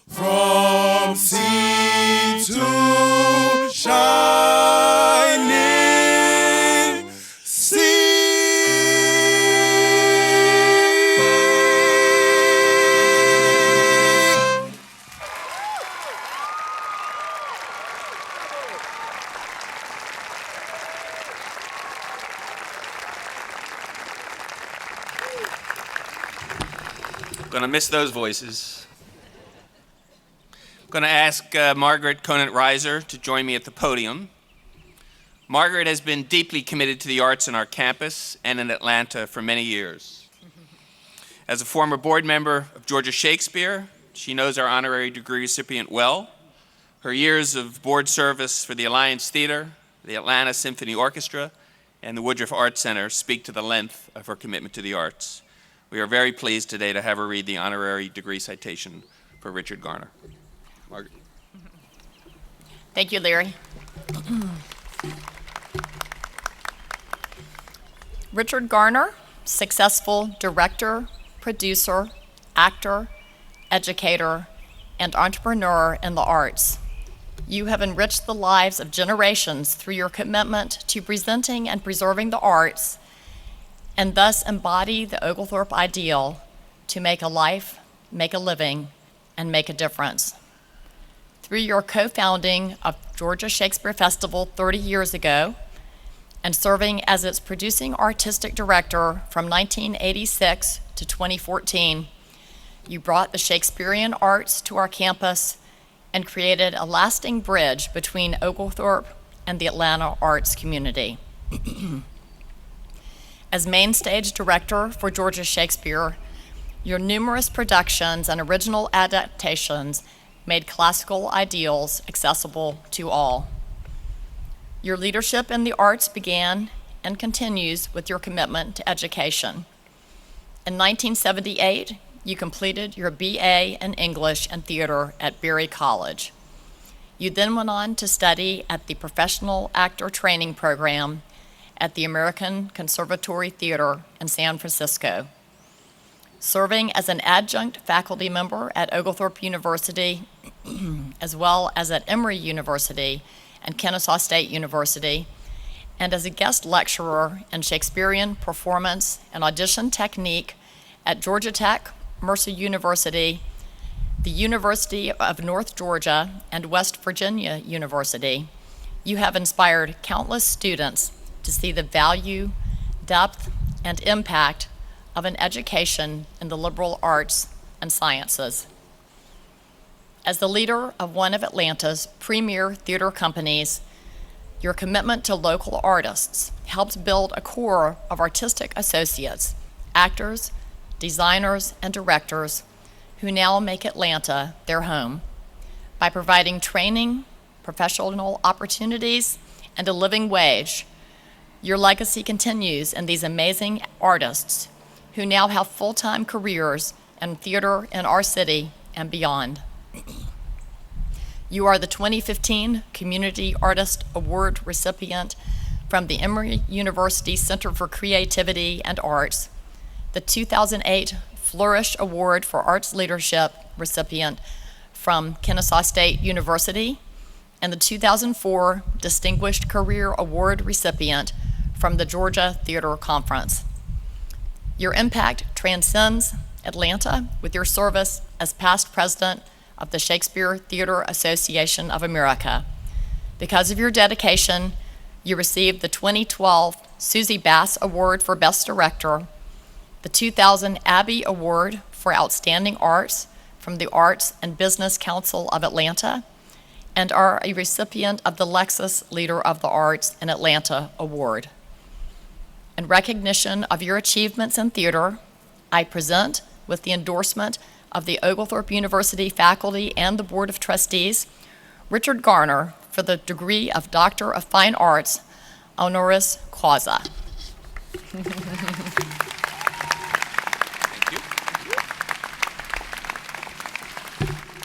from sea to shining sea. Gonna miss those voices. I'm gonna ask Margaret Conant-Reiser to join me at the podium. Margaret has been deeply committed to the arts in our campus and in Atlanta for many years. As a former board member of Georgia Shakespeare, she knows our honorary degree recipient well. Her years of board service for the Alliance Theater, the Atlanta Symphony Orchestra, and the Woodruff Arts Center speak to the length of her commitment to the arts. We are very pleased today to have her read the honorary degree citation for Richard Garner. Margaret. Thank you, Larry. Richard Garner, successful director, producer, actor, educator, and entrepreneur in the arts. You have enriched the lives of generations through your commitment to presenting and preserving the arts, and thus embody the Oglethorpe ideal to make a life, make a living, and make a difference. Through your co-founding of Georgia Shakespeare Festival 30 years ago, and serving as its producing artistic director from 1986 to 2014, you brought the Shakespearean arts to our campus and created a lasting bridge between Oglethorpe and the Atlanta arts community. As main stage director for Georgia Shakespeare, your numerous productions and original adaptations made classical ideals accessible to all. Your leadership in the arts began and continues with your commitment to education. In 1978, you completed your BA in English and Theater at Berry College. You then went on to study at the Professional Actor Training Program at the American Conservatory Theater in San Francisco. Serving as an adjunct faculty member at Oglethorpe University, as well as at Emory University and Kennesaw State University, and as a guest lecturer in Shakespearean performance and audition technique at Georgia Tech, Mercer University, the University of North Georgia, and West Virginia University, you have inspired countless students to see the value, depth, and impact of an education in the liberal arts and sciences. As the leader of one of Atlanta's premier theater companies, your commitment to local artists helped build a core of artistic associates, actors, designers, and directors who now make Atlanta their home. By providing training, professional opportunities, and a living wage, your legacy continues in these amazing artists who now have full-time careers in theater in our city and beyond. You are the 2015 Community Artist Award recipient from the Emory University Center for Creativity and Arts, the 2008 Flourish Award for Arts Leadership recipient from Kennesaw State University, and the 2004 Distinguished Career Award recipient from the Georgia Theater Conference. Your impact transcends Atlanta with your service as past president of the Shakespeare Theater Association of America. Because of your dedication, you received the 2012 Susie Bass Award for Best Director, the 2000 Abbey Award for Outstanding Arts from the Arts and Business Council of Atlanta, and are a recipient of the Lexus Leader of the Arts in Atlanta Award. In recognition of your achievements in theater, I present, with the endorsement of the Oglethorpe University faculty and the Board of Trustees, Richard Garner for the degree of Doctor of Fine Arts, honoris causa. Thank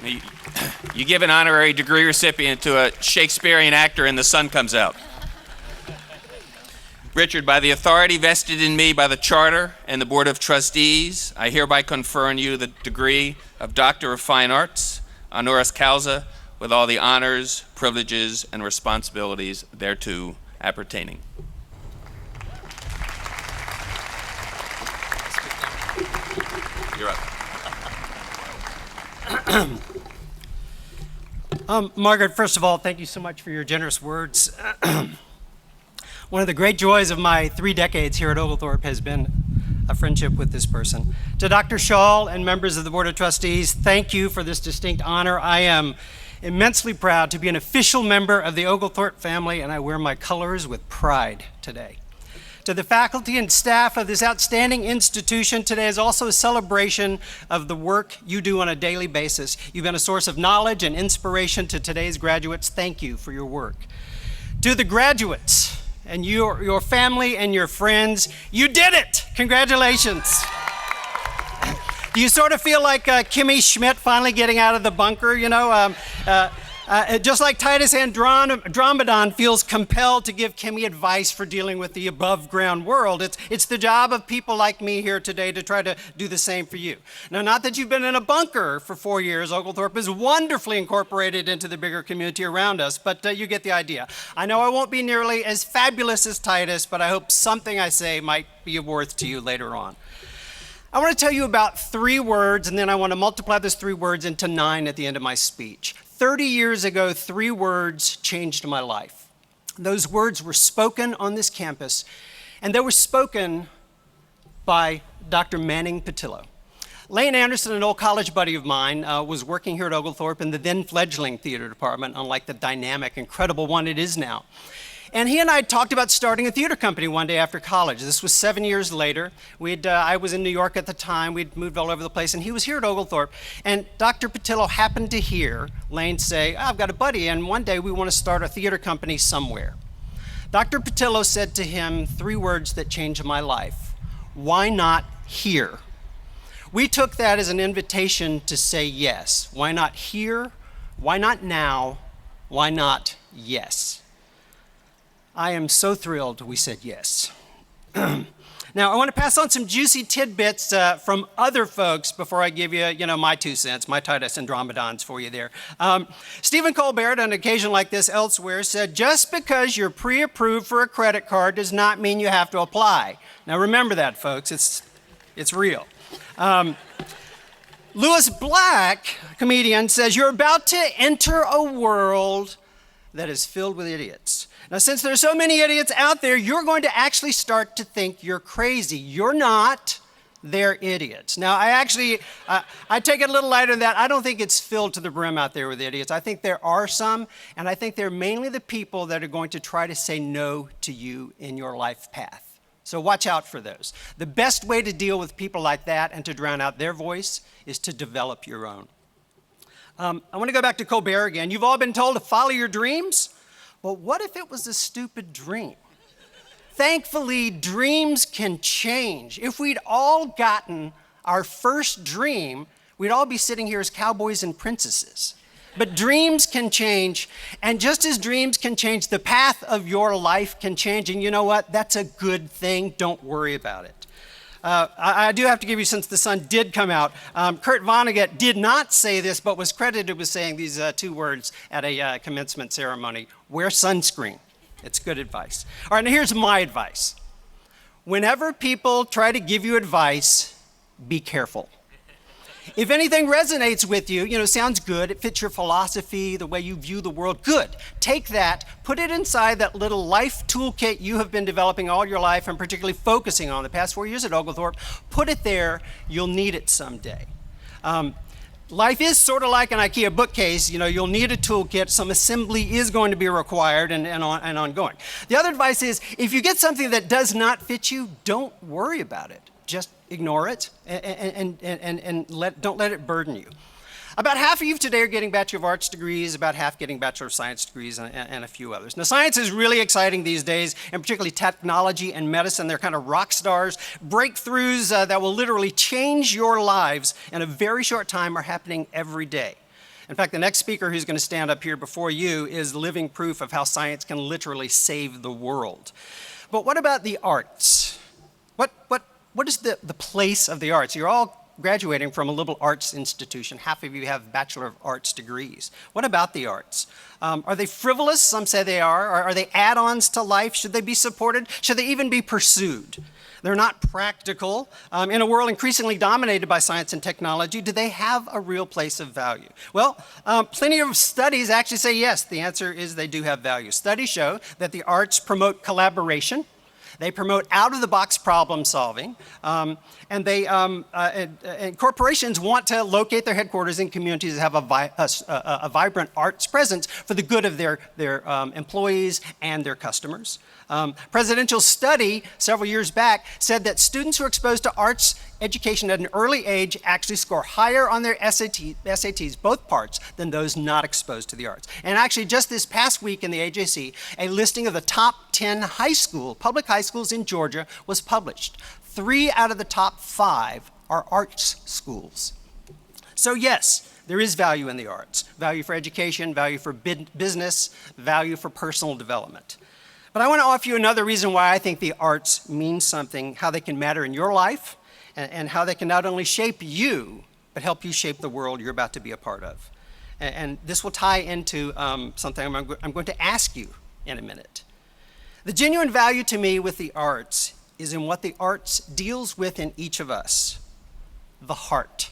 you. You give an honorary degree recipient to a Shakespearean actor and the sun comes out. Richard, by the authority vested in me by the Charter and the Board of Trustees, I hereby confer on you the degree of Doctor of Fine Arts, honoris causa, with all the honors, privileges, and responsibilities thereto appertaining. You're up. Margaret, first of all, thank you so much for your generous words. One of the great joys of my 3 decades here at Oglethorpe has been a friendship with this person. To Dr. Schall and members of the Board of Trustees, thank you for this distinct honor. I am immensely proud to be an official member of the Oglethorpe family, and I wear my colors with pride today. To the faculty and staff of this outstanding institution, today is also a celebration of the work you do on a daily basis. You've been a source of knowledge and inspiration to today's graduates. Thank you for your work. To the graduates and your family and your friends, you did it! Congratulations. Do you sort of feel like Kimmy Schmidt finally getting out of the bunker, you know? Just like Titus Andromedon feels compelled to give Kimmy advice for dealing with the above-ground world, it's the job of people like me here today to try to do the same for you. Now, not that you've been in a bunker for 4 years. Oglethorpe is wonderfully incorporated into the bigger community around us, but you get the idea. I know I won't be nearly as fabulous as Titus, but I hope something I say might be of worth to you later on. I want to tell you about 3 words, and then I want to multiply those 3 words into 9 at the end of my speech. 30 years ago, 3 words changed my life. Those words were spoken on this campus, and they were spoken by Dr. Manning Patillo. Lane Anderson, an old college buddy of mine, was working here at Oglethorpe in the then fledgling theater department, unlike the dynamic, incredible one it is now. And he and I talked about starting a theater company one day after college. This was 7 years later. I was in New York at the time. We'd moved all over the place, and he was here at Oglethorpe. And Dr. Patillo happened to hear Lane say, I've got a buddy, and one day we want to start a theater company somewhere. Dr. Patillo said to him 3 words that changed my life. Why not here? We took that as an invitation to say yes. Why not here? Why not now? Why not yes? I am so thrilled we said yes. Now, I want to pass on some juicy tidbits from other folks before I give you, my 2 cents, my Titus Andromedons for you there. Stephen Colbert, on an occasion like this elsewhere, said, just because you're pre-approved for a credit card does not mean you have to apply. Now, remember that, folks. It's real. Lewis Black, comedian, says, you're about to enter a world that is filled with idiots. Now, since there are so many idiots out there, you're going to actually start to think you're crazy. You're not. They're idiots. Now, I take it a little lighter than that. I don't think it's filled to the brim out there with idiots. I think there are some, and I think they're mainly the people that are going to try to say no to you in your life path. So watch out for those. The best way to deal with people like that and to drown out their voice is to develop your own. I want to go back to Colbert again. You've all been told to follow your dreams. Well, what if it was a stupid dream? Thankfully, dreams can change. If we'd all gotten our first dream, we'd all be sitting here as cowboys and princesses. But dreams can change, and just as dreams can change, the path of your life can change, and you know what? That's a good thing. Don't worry about it. I do have to give you, since the sun did come out, Kurt Vonnegut did not say this, but was credited with saying these 2 words at a commencement ceremony: wear sunscreen. It's good advice. All right, now here's my advice. Whenever people try to give you advice, be careful. If anything resonates with you, sounds good, it fits your philosophy, the way you view the world, good. Take that, put it inside that little life toolkit you have been developing all your life and particularly focusing on the past 4 years at Oglethorpe. Put it there, you'll need it someday. Life is sort of like an IKEA bookcase. You'll need a toolkit, some assembly is going to be required and ongoing. The other advice is, if you get something that does not fit you, don't worry about it. Just ignore it and don't let it burden you. About half of you today are getting Bachelor of Arts degrees, about half getting Bachelor of Science degrees, and a few others. Now, science is really exciting these days, and particularly technology and medicine. They're kind of rock stars. Breakthroughs that will literally change your lives in a very short time are happening every day. In fact, the next speaker who's going to stand up here before you is living proof of how science can literally save the world. But what about the arts? What is the place of the arts? You're all graduating from a liberal arts institution. Half of you have Bachelor of Arts degrees. What about the arts? Are they frivolous? Some say they are. Are they add-ons to life? Should they be supported? Should they even be pursued? They're not practical. In a world increasingly dominated by science and technology, do they have a real place of value? Well, plenty of studies actually say yes. The answer is they do have value. Studies show that the arts promote collaboration. They promote out-of-the-box problem solving, and corporations want to locate their headquarters in communities that have a vibrant arts presence for the good of their employees and their customers. Presidential study several years back said that students who are exposed to arts education at an early age actually score higher on their SATs, both parts, than those not exposed to the arts. And actually, just this past week in the AJC, a listing of the top 10 public high schools in Georgia was published. 3 out of the top 5 are arts schools. So yes, there is value in the arts. Value for education, value for business, value for personal development. But I want to offer you another reason why I think the arts mean something, how they can matter in your life, and how they can not only shape you, but help you shape the world you're about to be a part of. And this will tie into something I'm going to ask you in a minute. The genuine value to me with the arts is in what the arts deals with in each of us, the heart.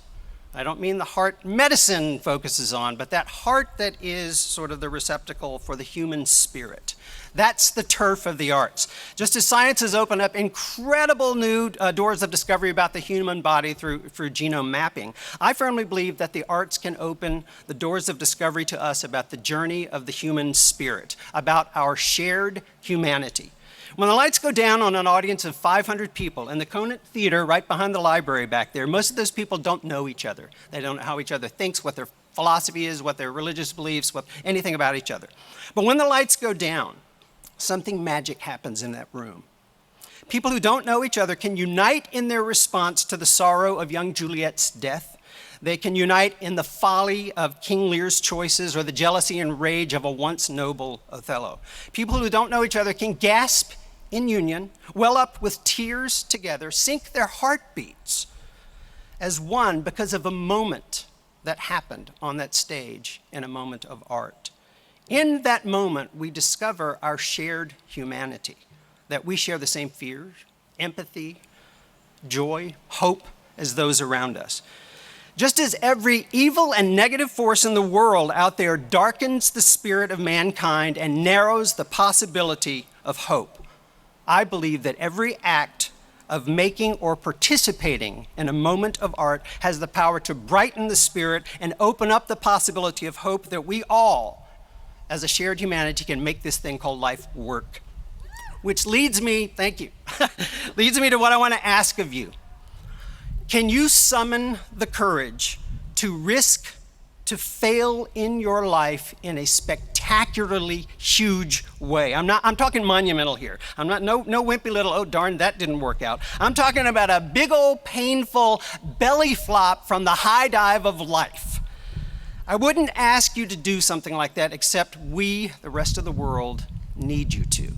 I don't mean the heart medicine focuses on, but that heart that is sort of the receptacle for the human spirit. That's the turf of the arts. Just as science has opened up incredible new doors of discovery about the human body through genome mapping, I firmly believe that the arts can open the doors of discovery to us about the journey of the human spirit, about our shared humanity. When the lights go down on an audience of 500 people in the Conant Theater right behind the library back there, most of those people don't know each other. They don't know how each other thinks, what their philosophy is, what their religious beliefs, anything about each other. But when the lights go down, something magic happens in that room. People who don't know each other can unite in their response to the sorrow of young Juliet's death. They can unite in the folly of King Lear's choices or the jealousy and rage of a once noble Othello. People who don't know each other can gasp in union, well up with tears together, sync their heartbeats as one because of a moment that happened on that stage in a moment of art. In that moment, we discover our shared humanity, that we share the same fears, empathy, joy, hope as those around us. Just as every evil and negative force in the world out there darkens the spirit of mankind and narrows the possibility of hope, I believe that every act of making or participating in a moment of art has the power to brighten the spirit and open up the possibility of hope that we all, as a shared humanity, can make this thing called life work. Which leads me, thank you, leads me to what I want to ask of you. Can you summon the courage to risk to fail in your life in a spectacularly huge way? I'm talking monumental here. I'm not no wimpy little, oh darn, that didn't work out. I'm talking about a big old painful belly flop from the high dive of life. I wouldn't ask you to do something like that, except we, the rest of the world, need you to.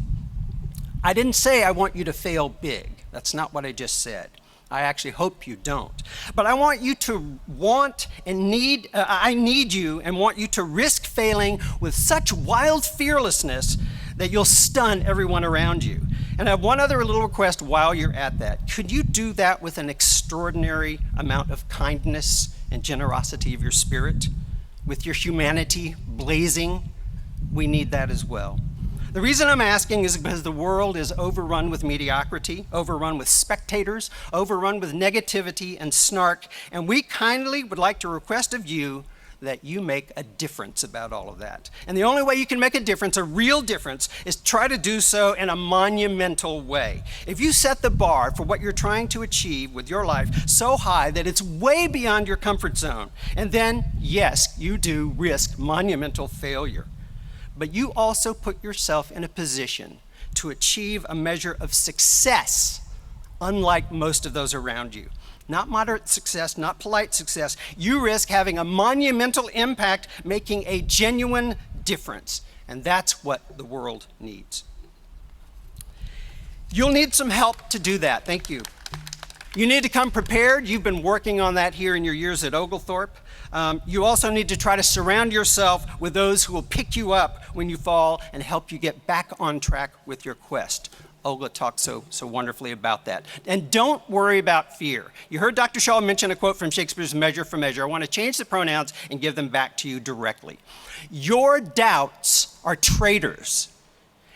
I didn't say I want you to fail big. That's not what I just said. I actually hope you don't. But I want you to want and need, I need you and want you to risk failing with such wild fearlessness that you'll stun everyone around you. And I have one other little request while you're at that. Could you do that with an extraordinary amount of kindness and generosity of your spirit? With your humanity blazing? We need that as well. The reason I'm asking is because the world is overrun with mediocrity, overrun with spectators, overrun with negativity and snark, and we kindly would like to request of you that you make a difference about all of that. And the only way you can make a difference, a real difference, is try to do so in a monumental way. If you set the bar for what you're trying to achieve with your life so high that it's way beyond your comfort zone, and then, yes, you do risk monumental failure. But you also put yourself in a position to achieve a measure of success, unlike most of those around you. Not moderate success, not polite success. You risk having a monumental impact, making a genuine difference. And that's what the world needs. You'll need some help to do that. Thank you. You need to come prepared. You've been working on that here in your years at Oglethorpe. You also need to try to surround yourself with those who will pick you up when you fall and help you get back on track with your quest. Olga talked so wonderfully about that. And don't worry about fear. You heard Dr. Shaw mention a quote from Shakespeare's Measure for Measure. I want to change the pronouns and give them back to you directly. Your doubts are traitors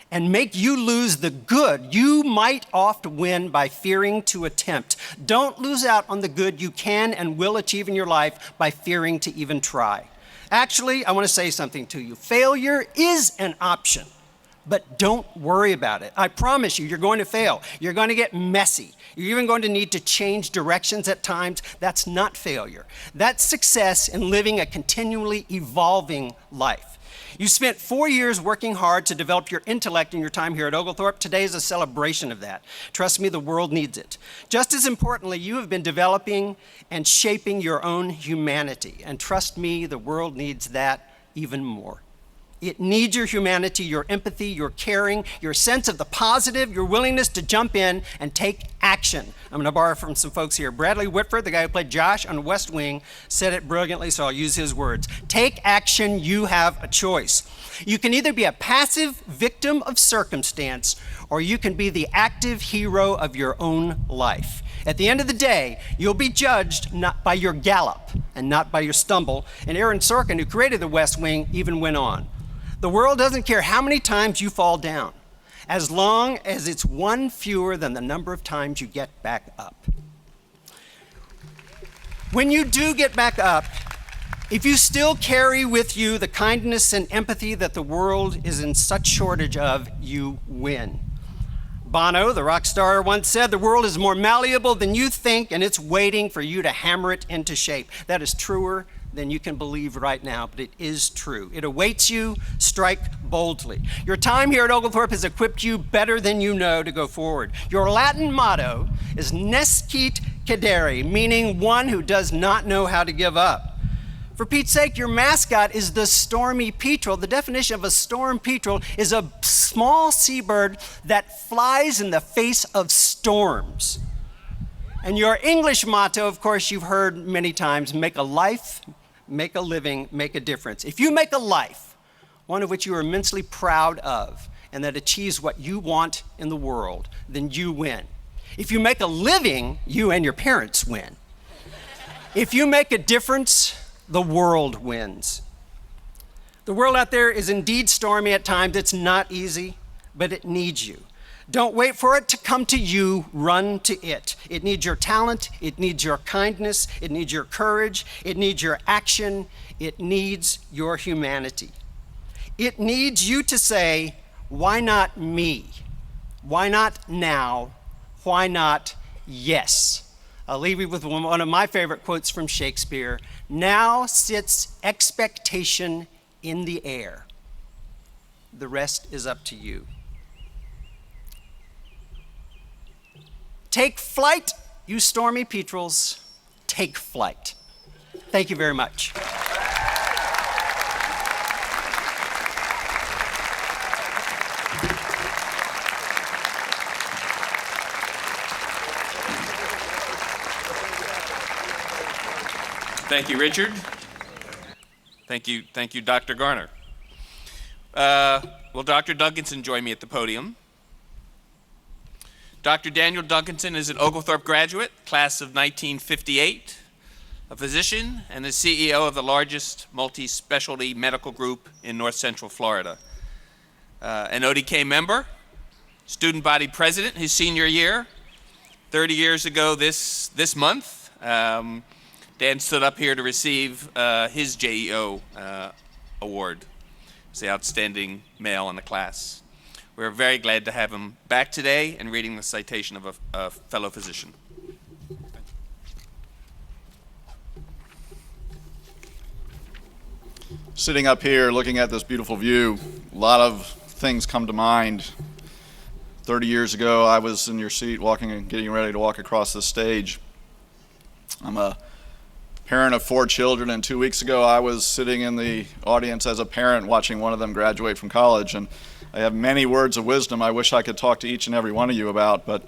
and make you lose the good you might oft win by fearing to attempt. Don't lose out on the good you can and will achieve in your life by fearing to even try. Actually, I want to say something to you. Failure is an option, but don't worry about it. I promise you, you're going to fail. You're going to get messy. You're even going to need to change directions at times. That's not failure. That's success in living a continually evolving life. You spent 4 years working hard to develop your intellect in your time here at Oglethorpe. Today is a celebration of that. Trust me, the world needs it. Just as importantly, you have been developing and shaping your own humanity. And trust me, the world needs that even more. It needs your humanity, your empathy, your caring, your sense of the positive, your willingness to jump in and take action. I'm going to borrow from some folks here. Bradley Whitford, the guy who played Josh on West Wing, said it brilliantly, so I'll use his words. Take action, you have a choice. You can either be a passive victim of circumstance, or you can be the active hero of your own life. At the end of the day, you'll be judged not by your gallop and not by your stumble. And Aaron Sorkin, who created the West Wing, even went on. The world doesn't care how many times you fall down, as long as it's one fewer than the number of times you get back up. When you do get back up, if you still carry with you the kindness and empathy that the world is in such shortage of, you win. Bono, the rock star, once said, "The world is more malleable than you think, and it's waiting for you to hammer it into shape." That is truer than you can believe right now, but it is true. It awaits you. Strike boldly. Your time here at Oglethorpe has equipped you better than you know to go forward. Your Latin motto is Nescit Cadere, meaning one who does not know how to give up. For Pete's sake, your mascot is the stormy petrel. The definition of a storm petrel is a small seabird that flies in the face of storms. And your English motto, of course, you've heard many times, make a life, make a living, make a difference. If you make a life, one of which you are immensely proud of, and that achieves what you want in the world, then you win. If you make a living, you and your parents win. If you make a difference, the world wins. The world out there is indeed stormy at times. It's not easy, but it needs you. Don't wait for it to come to you, run to it. It needs your talent, it needs your kindness, it needs your courage, it needs your action, it needs your humanity. It needs you to say, why not me? Why not now? Why not yes? I'll leave you with one of my favorite quotes from Shakespeare. Now sits expectation in the air. The rest is up to you. Take flight, you stormy petrels. Take flight. Thank you very much. Thank you, Richard. Thank you, Dr. Garner. Will Dr. Duncanson join me at the podium? Dr. Daniel Duncanson is an Oglethorpe graduate, class of 1958, a physician and the CEO of the largest multi-specialty medical group in North Central Florida. An ODK member, student body president his senior year. 30 years ago this month, Dan stood up here to receive his JEO award as the outstanding male in the class. We're very glad to have him back today and reading the citation of a fellow physician. Sitting up here looking at this beautiful view, a lot of things come to mind. 30 years ago, I was in your seat walking and getting ready to walk across the stage. I'm a parent of 4 children, and 2 weeks ago I was sitting in the audience as a parent watching one of them graduate from college, and I have many words of wisdom I wish I could talk to each and every one of you about, but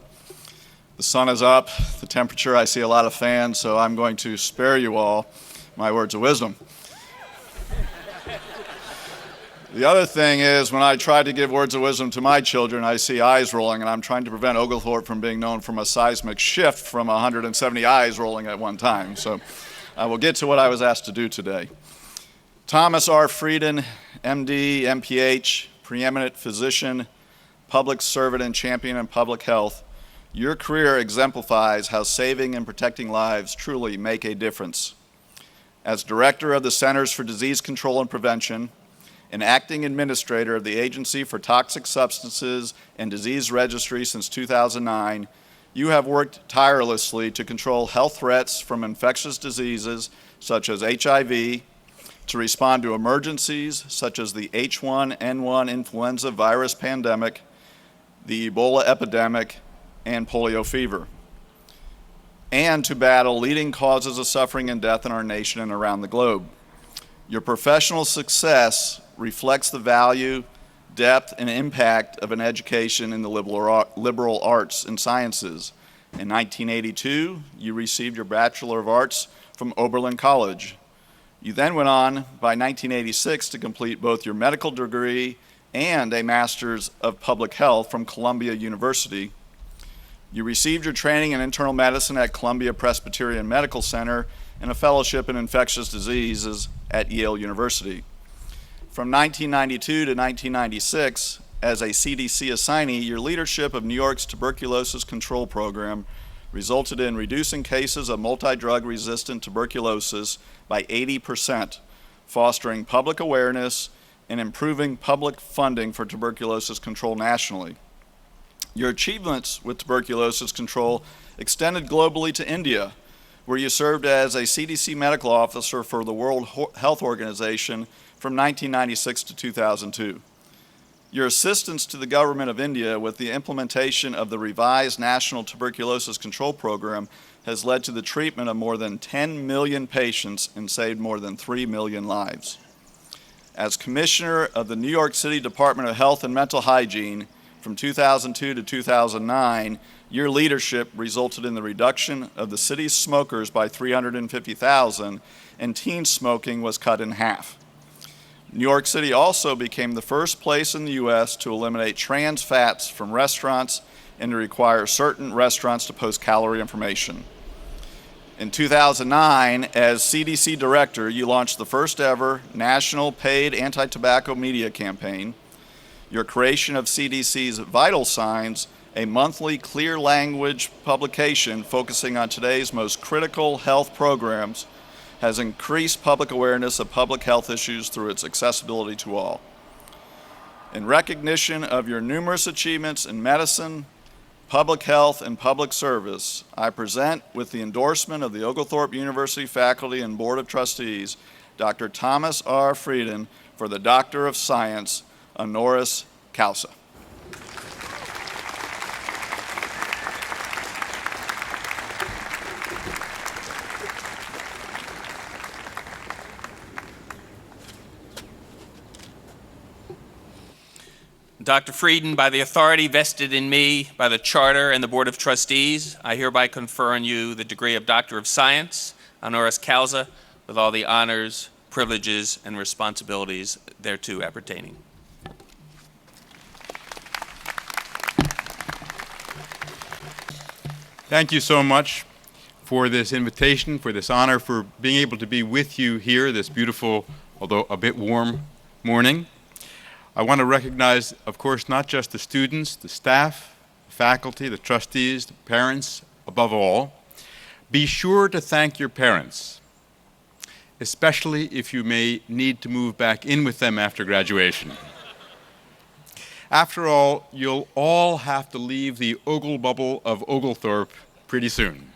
the sun is up, the temperature, I see a lot of fans, so I'm going to spare you all my words of wisdom. The other thing is, when I try to give words of wisdom to my children, I see eyes rolling, and I'm trying to prevent Oglethorpe from being known from a seismic shift from 170 eyes rolling at one time. So I will get to what I was asked to do today. Thomas R. Frieden, MD, MPH, preeminent physician, public servant and champion in public health, your career exemplifies how saving and protecting lives truly make a difference. As director of the Centers for Disease Control and Prevention, and acting administrator of the Agency for Toxic Substances and Disease Registry since 2009, you have worked tirelessly to control health threats from infectious diseases such as HIV, to respond to emergencies such as the H1N1 influenza virus pandemic, the Ebola epidemic, and polio fever, and to battle leading causes of suffering and death in our nation and around the globe. Your professional success reflects the value, depth, and impact of an education in the liberal arts and sciences. In 1982, you received your Bachelor of Arts from Oberlin College. You then went on by 1986 to complete both your medical degree and a Master's of Public Health from Columbia University. You received your training in internal medicine at Columbia Presbyterian Medical Center and a fellowship in infectious diseases at Yale University. From 1992 to 1996, as a CDC assignee, your leadership of New York's tuberculosis control program resulted in reducing cases of multi-drug resistant tuberculosis by 80%, fostering public awareness and improving public funding for tuberculosis control nationally. Your achievements with tuberculosis control extended globally to India, where you served as a CDC medical officer for the World Health Organization from 1996 to 2002. Your assistance to the government of India with the implementation of the revised National Tuberculosis Control Program has led to the treatment of more than 10 million patients and saved more than 3 million lives. As Commissioner of the New York City Department of Health and Mental Hygiene from 2002 to 2009, your leadership resulted in the reduction of the city's smokers by 350,000, and teen smoking was cut in half. New York City also became the first place in the U.S. to eliminate trans fats from restaurants and to require certain restaurants to post calorie information. In 2009, as CDC director, you launched the first ever national paid anti-tobacco media campaign. Your creation of CDC's Vital Signs, a monthly clear language publication focusing on today's most critical health programs, has increased public awareness of public health issues through its accessibility to all. In recognition of your numerous achievements in medicine, public health, and public service, I present, with the endorsement of the Oglethorpe University faculty and Board of Trustees, Dr. Thomas R. Frieden for the Doctor of Science, honoris causa. Dr. Frieden, by the authority vested in me by the Charter and the Board of Trustees, I hereby confer on you the degree of Doctor of Science, honoris causa, with all the honors, privileges, and responsibilities thereto appertaining. Thank you so much for this invitation, for this honor, for being able to be with you here this beautiful, although a bit warm morning. I want to recognize, of course, not just the students, the staff, the faculty, the trustees, the parents, above all. Be sure to thank your parents, especially if you may need to move back in with them after graduation. After all, you'll all have to leave the Ogle bubble of Oglethorpe pretty soon.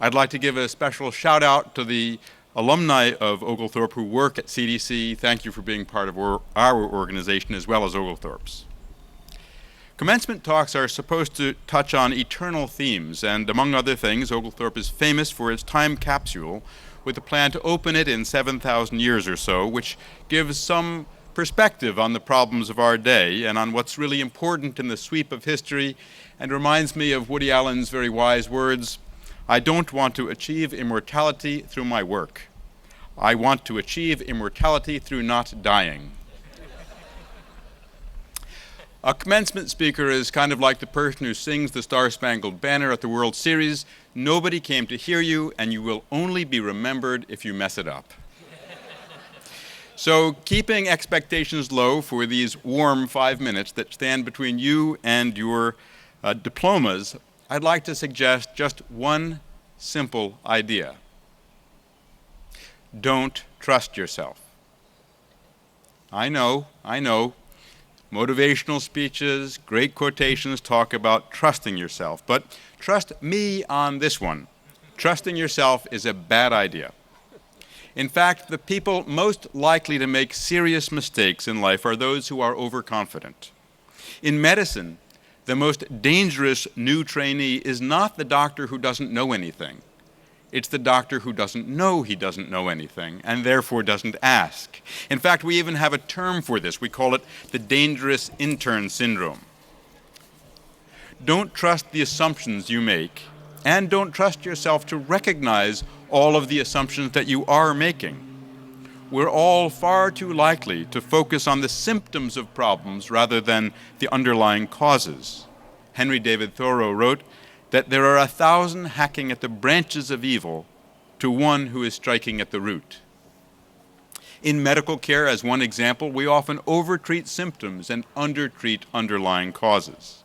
I'd like to give a special shout out to the alumni of Oglethorpe who work at CDC. Thank you for being part of our organization as well as Oglethorpe's. Commencement talks are supposed to touch on eternal themes, and among other things, Oglethorpe is famous for its time capsule with a plan to open it in 7,000 years or so, which gives some perspective on the problems of our day and on what's really important in the sweep of history, and reminds me of Woody Allen's very wise words, I don't want to achieve immortality through my work. I want to achieve immortality through not dying. A commencement speaker is kind of like the person who sings the Star-Spangled Banner at the World Series. Nobody came to hear you, and you will only be remembered if you mess it up. So keeping expectations low for these warm 5 minutes that stand between you and your diplomas, I'd like to suggest just one simple idea. Don't trust yourself. I know, motivational speeches, great quotations talk about trusting yourself, but trust me on this one. Trusting yourself is a bad idea. In fact, the people most likely to make serious mistakes in life are those who are overconfident. In medicine, the most dangerous new trainee is not the doctor who doesn't know anything. It's the doctor who doesn't know he doesn't know anything and therefore doesn't ask. In fact, we even have a term for this. We call it the dangerous intern syndrome. Don't trust the assumptions you make, and don't trust yourself to recognize all of the assumptions that you are making. We're all far too likely to focus on the symptoms of problems rather than the underlying causes. Henry David Thoreau wrote that there are 1,000 hacking at the branches of evil to one who is striking at the root. In medical care, as one example, we often overtreat symptoms and undertreat underlying causes.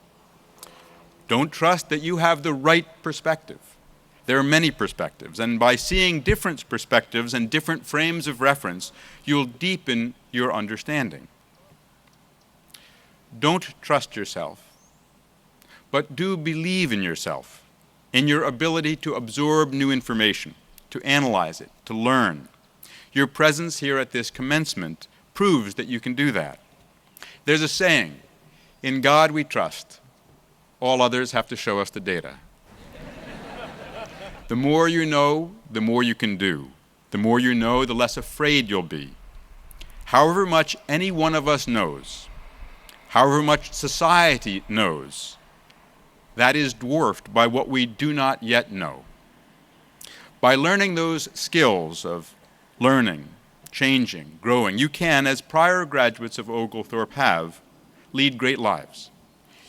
Don't trust that you have the right perspective. There are many perspectives, and by seeing different perspectives and different frames of reference, you'll deepen your understanding. Don't trust yourself, but do believe in yourself, in your ability to absorb new information, to analyze it, to learn. Your presence here at this commencement proves that you can do that. There's a saying, in God we trust. All others have to show us the data. The more you know, the more you can do. The more you know, the less afraid you'll be. However much any one of us knows, however much society knows, that is dwarfed by what we do not yet know. By learning those skills of learning, changing, growing, you can, as prior graduates of Oglethorpe have, lead great lives.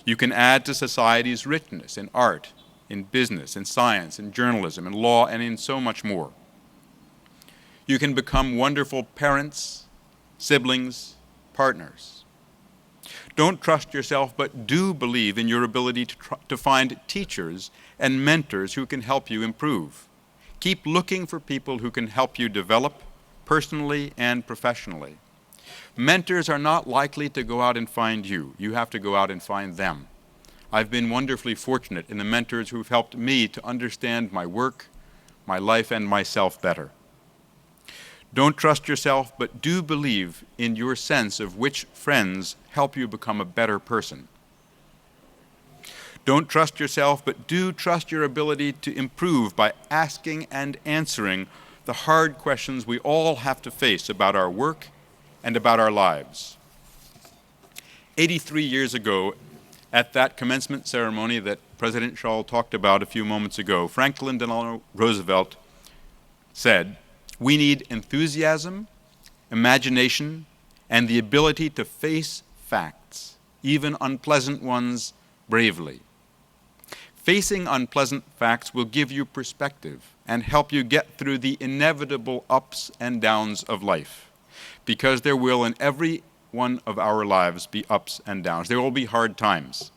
You can add to society's richness in art, in business, in science, in journalism, in law, and in so much more. You can become wonderful parents, siblings, partners. Don't trust yourself, but do believe in your ability to find teachers and mentors who can help you improve. Keep looking for people who can help you develop personally and professionally. Mentors are not likely to go out and find you. You have to go out and find them. I've been wonderfully fortunate in the mentors who've helped me to understand my work, my life, and myself better. Don't trust yourself, but do believe in your sense of which friends help you become a better person. Don't trust yourself, but do trust your ability to improve by asking and answering the hard questions we all have to face about our work and about our lives. 83 years ago, at that commencement ceremony that President Schali talked about a few moments ago, Franklin Delano Roosevelt said, "We need enthusiasm, imagination, and the ability to face facts, even unpleasant ones, bravely." Facing unpleasant facts will give you perspective and help you get through the inevitable ups and downs of life, because there will in every one of our lives be ups and downs. There will be hard times.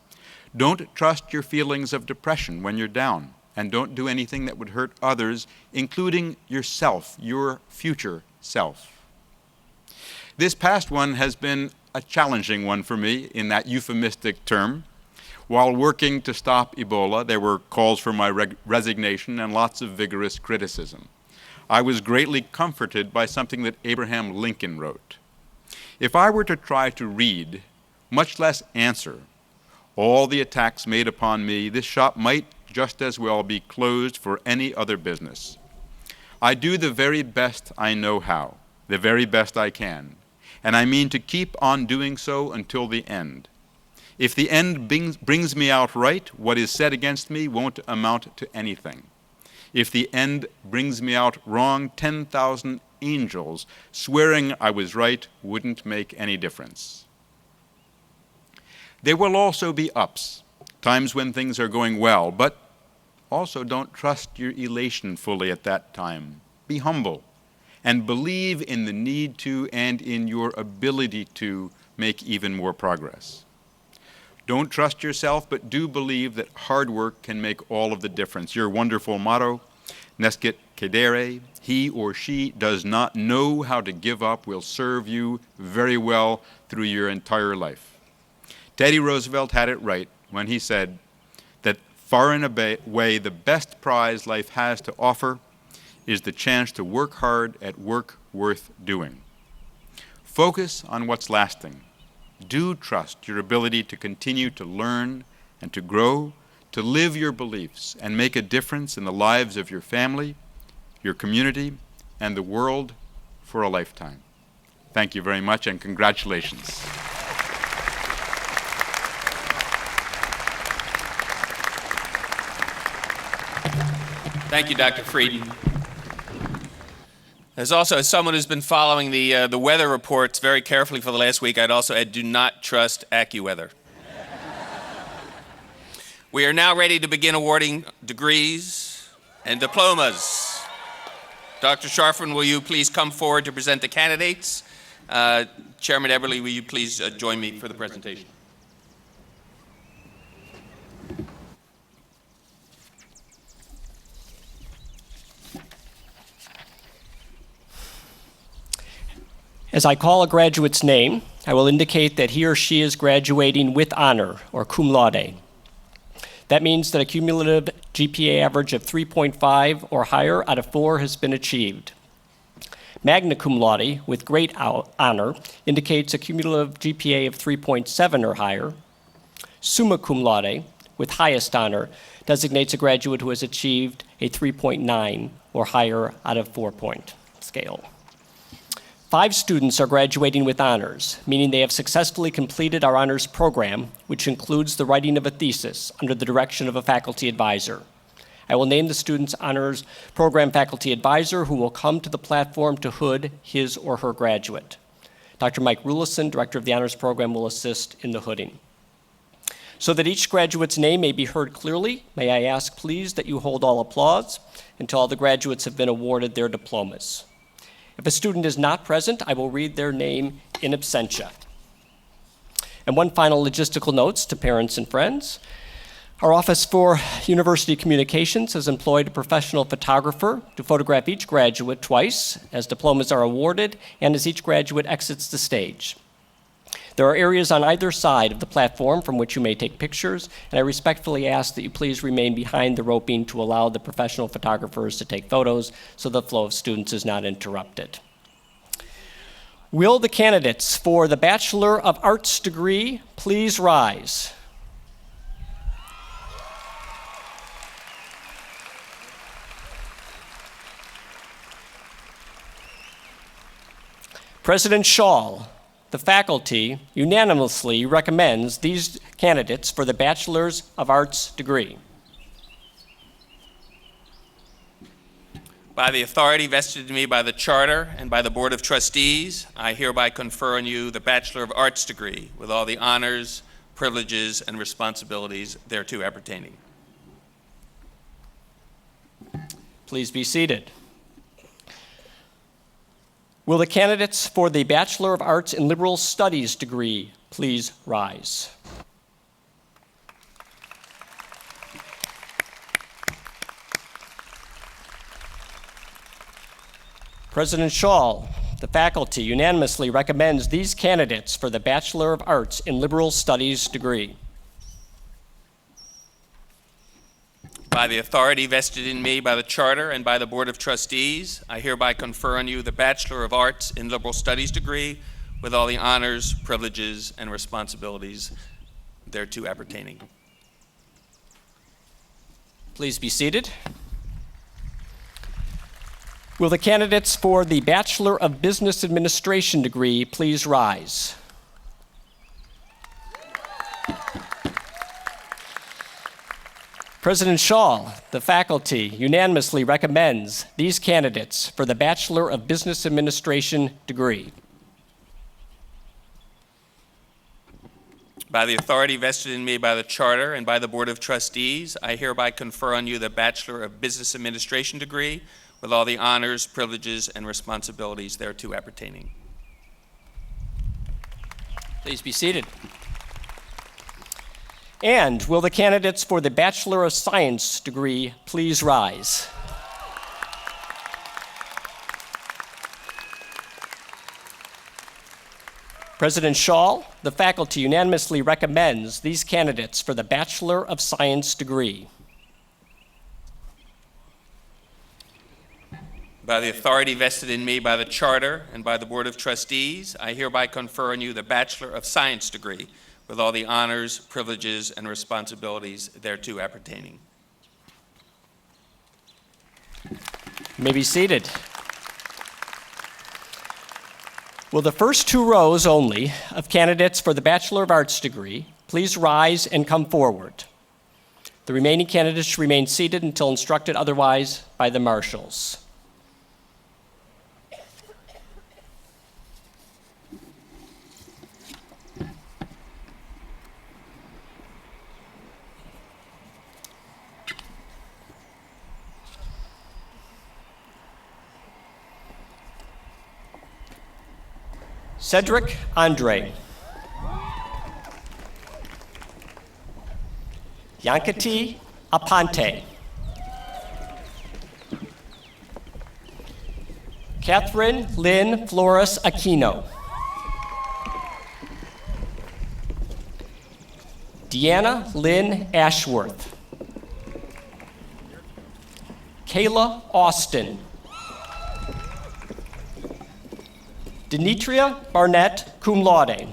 Don't trust your feelings of depression when you're down, and don't do anything that would hurt others, including yourself, your future self. This past one has been a challenging one for me in that euphemistic term. While working to stop Ebola, there were calls for my resignation and lots of vigorous criticism. I was greatly comforted by something that Abraham Lincoln wrote. If I were to try to read, much less answer, all the attacks made upon me, this shop might just as well be closed for any other business. I do the very best I know how, the very best I can, and I mean to keep on doing so until the end. If the end brings me out right, what is said against me won't amount to anything. If the end brings me out wrong, 10,000 angels swearing I was right wouldn't make any difference. There will also be ups, times when things are going well, but also don't trust your elation fully at that time. Be humble and believe in the need to and in your ability to make even more progress. Don't trust yourself, but do believe that hard work can make all of the difference. Your wonderful motto, Nescit Cedere, he or she does not know how to give up, will serve you very well through your entire life. Teddy Roosevelt had it right when he said that far and away the best prize life has to offer is the chance to work hard at work worth doing. Focus on what's lasting. Do trust your ability to continue to learn and to grow, to live your beliefs and make a difference in the lives of your family, your community, and the world for a lifetime. Thank you very much and congratulations. Thank you, Dr. Frieden. As someone who's been following the weather reports very carefully for the last week, I'd also add, do not trust AccuWeather. We are now ready to begin awarding degrees and diplomas. Dr. Scharfen, will you please come forward to present the candidates? Chairman Eberly, will you please join me for the presentation? As I call a graduate's name, I will indicate that he or she is graduating with honor, or cum laude. That means that a cumulative GPA average of 3.5 or higher out of 4 has been achieved. Magna cum laude with great honor indicates a cumulative GPA of 3.7 or higher. Summa cum laude with highest honor designates a graduate who has achieved a 3.9 or higher out of 4-point scale. 5 students are graduating with honors, meaning they have successfully completed our honors program, which includes the writing of a thesis under the direction of a faculty advisor. I will name the student's honors program faculty advisor who will come to the platform to hood his or her graduate. Dr. Mike Rulison, director of the honors program, will assist in the hooding. So that each graduate's name may be heard clearly, may I ask, please, that you hold all applause until all the graduates have been awarded their diplomas. If a student is not present, I will read their name in absentia. And one final logistical note to parents and friends. Our Office for University Communications has employed a professional photographer to photograph each graduate twice as diplomas are awarded and as each graduate exits the stage. There are areas on either side of the platform from which you may take pictures, and I respectfully ask that you please remain behind the roping to allow the professional photographers to take photos so the flow of students is not interrupted. Will the candidates for the Bachelor of Arts degree please rise? President Schall, the faculty unanimously recommends these candidates for the Bachelor's of Arts degree. By the authority vested in me by the Charter and by the Board of Trustees, I hereby confer on you the Bachelor of Arts degree with all the honors, privileges, and responsibilities thereto appertaining. Please be seated. Will the candidates for the Bachelor of Arts in Liberal Studies degree please rise? President Schall, the faculty unanimously recommends these candidates for the Bachelor of Arts in Liberal Studies degree. By the authority vested in me by the Charter and by the Board of Trustees, I hereby confer on you the Bachelor of Arts in Liberal Studies degree with all the honors, privileges, and responsibilities thereto appertaining. Please be seated. Will the candidates for the Bachelor of Business Administration degree please rise? President Schall, the faculty unanimously recommends these candidates for the Bachelor of Business Administration degree. By the authority vested in me by the Charter and by the Board of Trustees, I hereby confer on you the Bachelor of Business Administration degree with all the honors, privileges, and responsibilities thereto appertaining. Please be seated. And will the candidates for the Bachelor of Science degree please rise? President Schall, the faculty unanimously recommends these candidates for the Bachelor of Science degree. By the authority vested in me by the Charter and by the Board of Trustees, I hereby confer on you the Bachelor of Science degree with all the honors, privileges, and responsibilities thereto appertaining. You may be seated. Will the first 2 rows only of candidates for the Bachelor of Arts degree please rise and come forward? The remaining candidates should remain seated until instructed otherwise by the marshals. Cedric Andre. Yankati Apante. Catherine Lynn Flores Aquino. Deanna Lynn Ashworth. Kayla Austin. Denitria Barnett, cum laude.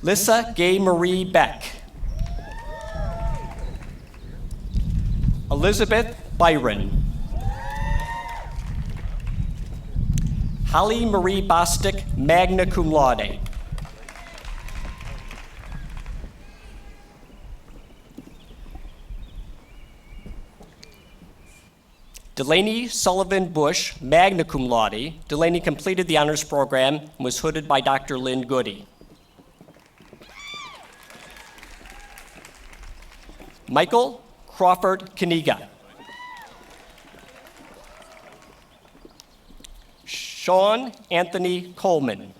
Lissa Gay Marie Beck. Elizabeth Byron. Holly Marie Bostic, magna cum laude. Delaney Sullivan Bush, magna cum laude. Delaney completed the honors program and was hooded by Dr. Lynn Goody. Michael Crawford Kaniga. Sean Anthony Coleman.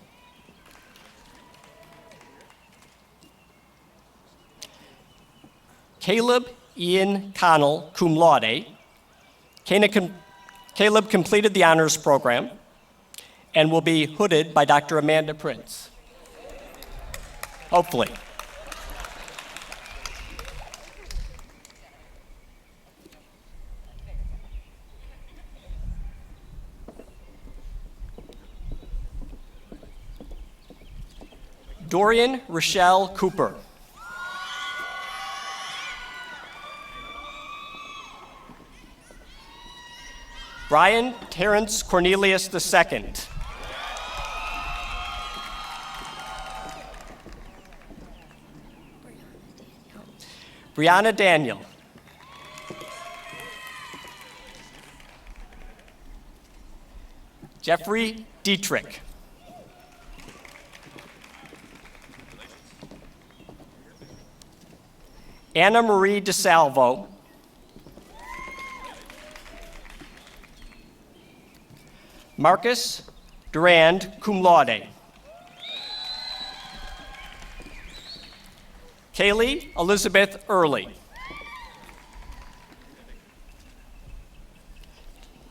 Caleb Ian Connell, cum laude. Caleb completed the honors program and will be hooded by Dr. Amanda Prince. Hopefully. Dorian Rochelle Cooper. Brian Terrence Cornelius II. Brianna Daniel. Jeffrey Dietrich. Anna Marie DeSalvo. Marcus Durand, cum laude. Kaylee Elizabeth Early.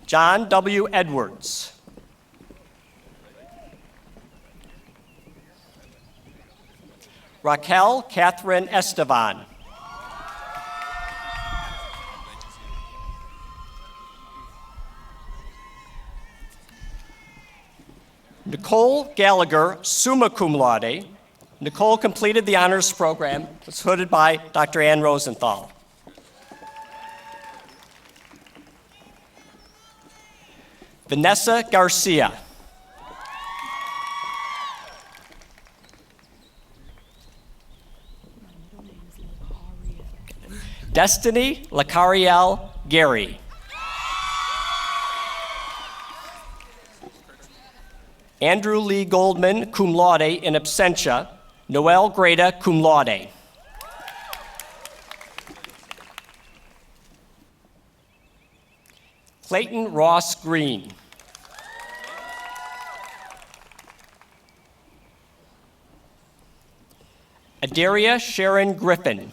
John W. Edwards. Raquel Catherine Estevan. Nicole Gallagher, summa cum laude. Nicole completed the honors program, was hooded by Dr. Ann Rosenthal. Vanessa Garcia. Destiny Lacariel Gary. Andrew Lee Goldman, cum laude in absentia. Noel Greda, cum laude. Clayton Ross Green. Adaria Sharon Griffin.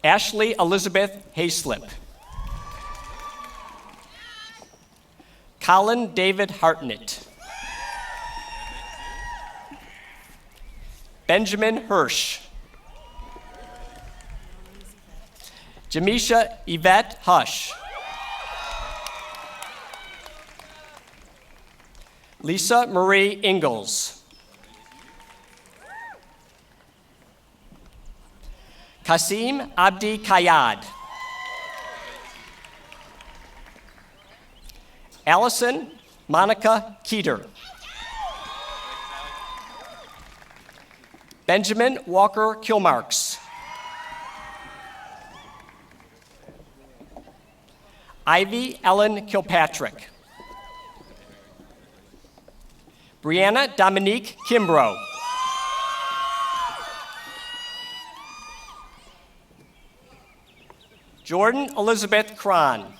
Ashley Elizabeth Hayslip. Colin David Hartnett. Benjamin Hirsch. Jamisha Yvette Hush. Lisa Marie Ingalls. Kasim Abdi Kayad. Allison Monica Keeter. Benjamin Walker Kilmarks. Ivy Ellen Kilpatrick. Brianna Dominique Kimbrough. Jordan Elizabeth Cron.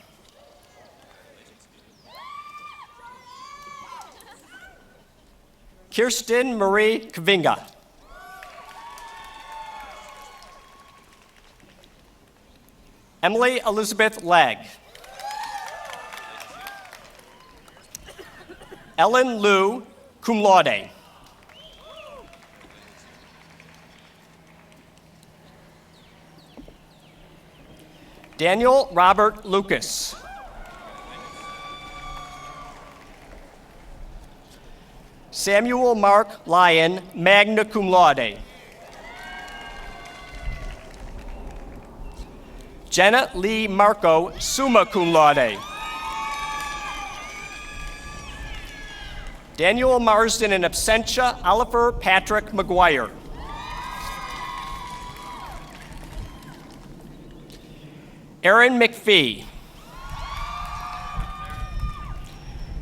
Kirsten Marie Kvinga. Emily Elizabeth Legg. Ellen Liu, cum laude. Daniel Robert Lucas. Samuel Mark Lyon, magna cum laude. Jenna Lee Marco, summa cum laude. Daniel Marsden in absentia, Oliver Patrick McGuire. Aaron McPhee.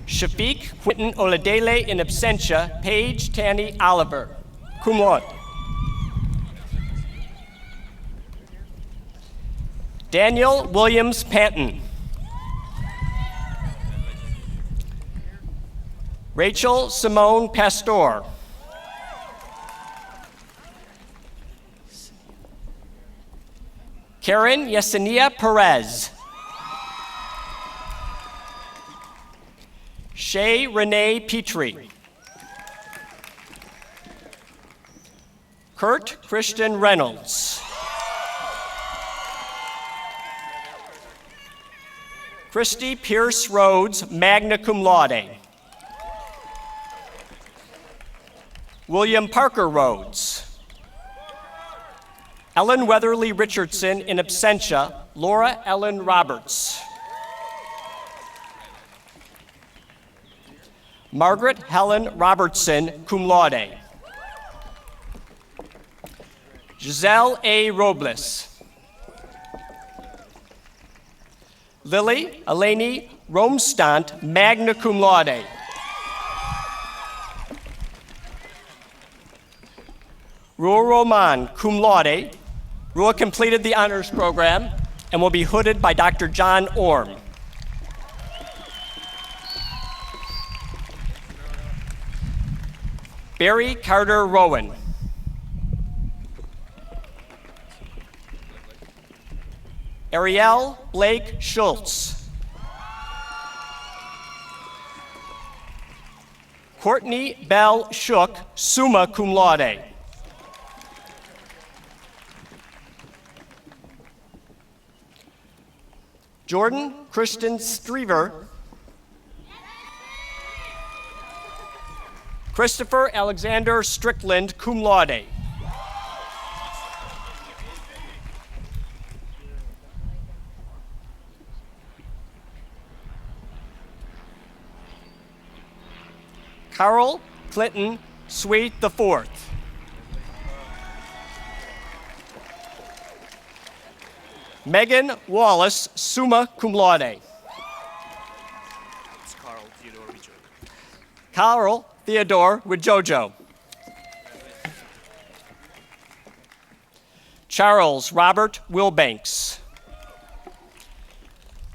Shafiq Quinton Oladele in absentia, Paige Tanny Oliver, cum laude. Daniel Williams Panton. Rachel Simone Pastor. Karen Yesenia Perez. Shay Renee Petrie. Kurt Christian Reynolds. Christy Pierce Rhodes, magna cum laude. William Parker Rhodes. Ellen Weatherly Richardson in absentia, Laura Ellen Roberts. Margaret Helen Robertson, cum laude. Giselle A. Robles. Lily Eleni Romstant, magna cum laude. Rua Roman, cum laude. Rua completed the honors program and will be hooded by Dr. John Orm. Barry Carter Rowan. Ariel Blake Schultz. Courtney Bell Shook, summa cum laude. Jordan Christian Strever. Christopher Alexander Strickland, cum laude. Carol Clinton Sweet IV. Megan Wallace, summa cum laude. It's Carl Theodore Richard. Carl Theodore with JoJo. Charles Robert Wilbanks.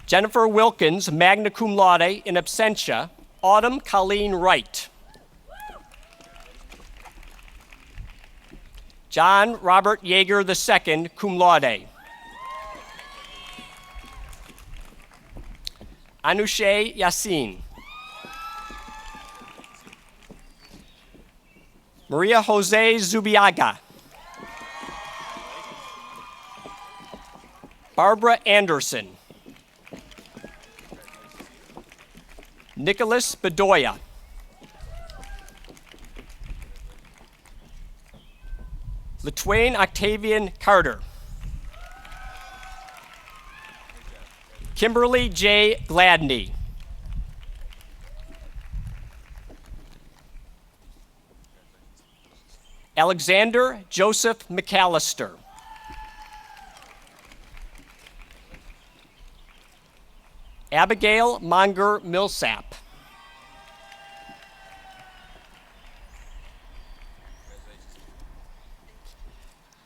Jennifer Wilkins, magna cum laude in absentia, Autumn Colleen Wright. John Robert Yeager II, cum laude. Anushay Yassin. Maria Jose Zubiaga. Barbara Anderson. Nicholas Bedoya. Latwain Octavian Carter. Kimberly J. Gladney. Alexander Joseph McAllister. Abigail Monger Millsap.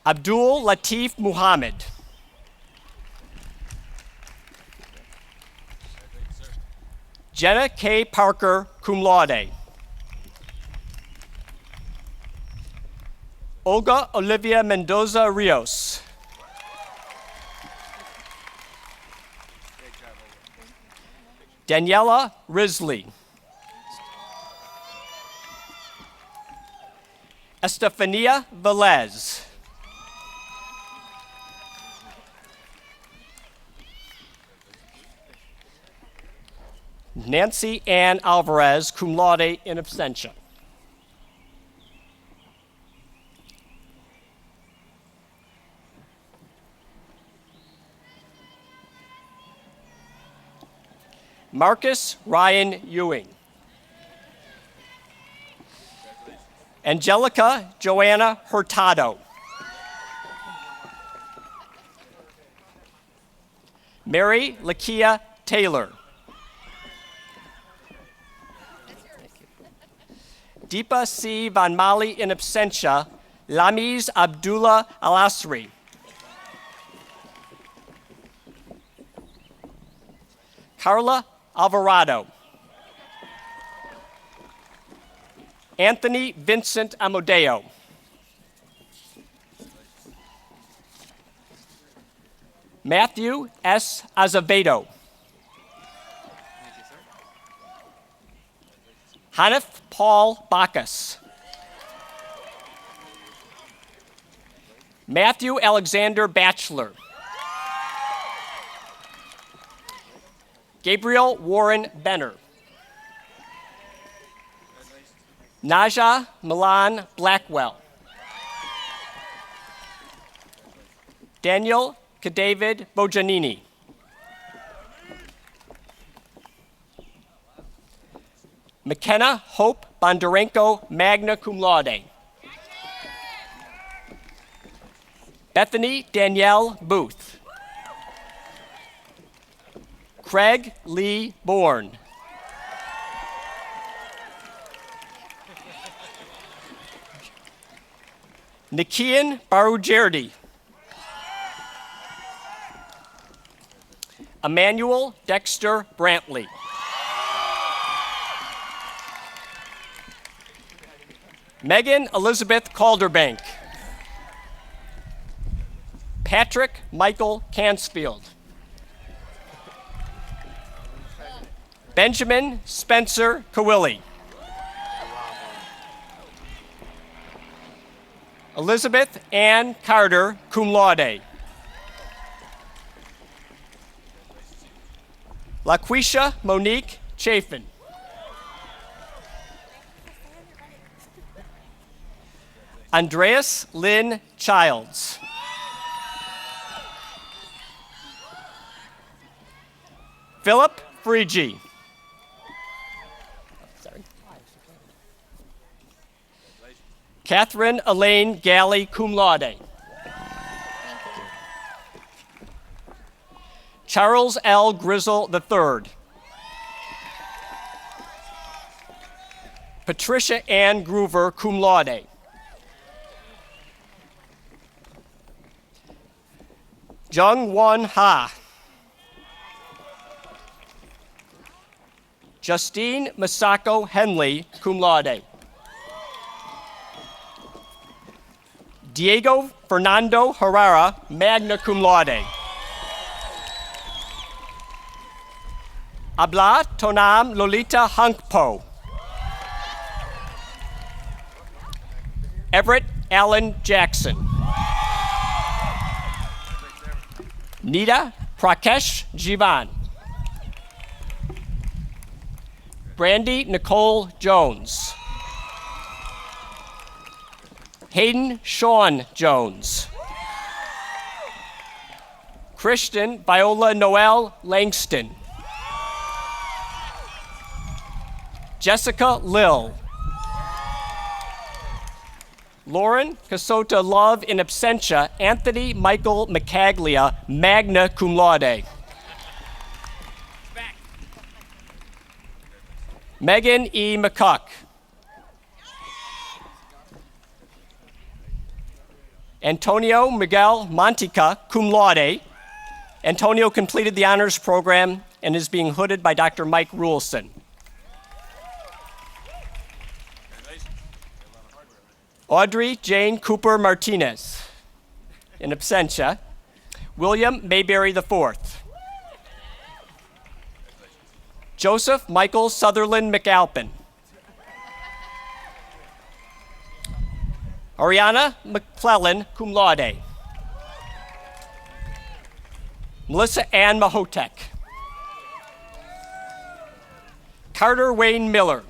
Abdul Latif Muhammad. Jenna K. Parker, cum laude. Olga Olivia Mendoza Rios. Daniela Risley. Estefania Velez. Nancy Ann Alvarez, cum laude, in absentia. Marcus Ryan Ewing. Angelica Joanna Hurtado. Mary Lakia Taylor. Deepa C. Van Mali in absentia. Lamiz Abdullah Al-Asri. Carla Alvarado. Anthony Vincent Amodeo. Matthew S. Azevedo. Hanif Paul Bacchus. Matthew Alexander Batchelor. Gabriel Warren Benner. Naja Milan Blackwell. Daniel Kadavid Bojanini. McKenna Hope Bondarenko, magna cum laude. Bethany Danielle Booth. Craig Lee Bourne. Nikian Barujerdi. Emmanuel Dexter Brantley. Megan Elizabeth Calderbank. Patrick Michael Cansfield. Benjamin Spencer Kawili. Elizabeth Ann Carter, cum laude. LaQuisha Monique Chafin. Andreas Lynn Childs. Philip Frigi. Catherine Elaine Galley, cum laude. Charles L. Grizzle III. Patricia Ann Groover, cum laude. Jung Won Ha. Justine Masako Henley, cum laude. Diego Fernando Herrera, magna cum laude. Abla Tonam Lolita Hankpo. Everett Allen Jackson. Nita Prakesh Jivan. Brandy Nicole Jones. Hayden Sean Jones. Christian Viola Noel Langston. Jessica Lill. Lauren Casota Love in absentia. Anthony Michael McCaglia, magna cum laude. Megan E. McCuck. Antonio Miguel Montica, cum laude. Antonio completed the honors program and is being hooded by Dr. Mike Rulison. Audrey Jane Cooper Martinez, in absentia. William Mayberry IV. Joseph Michael Sutherland McAlpin. Ariana McClellan, cum laude. Melissa Ann Mahotek. Carter Wayne Miller.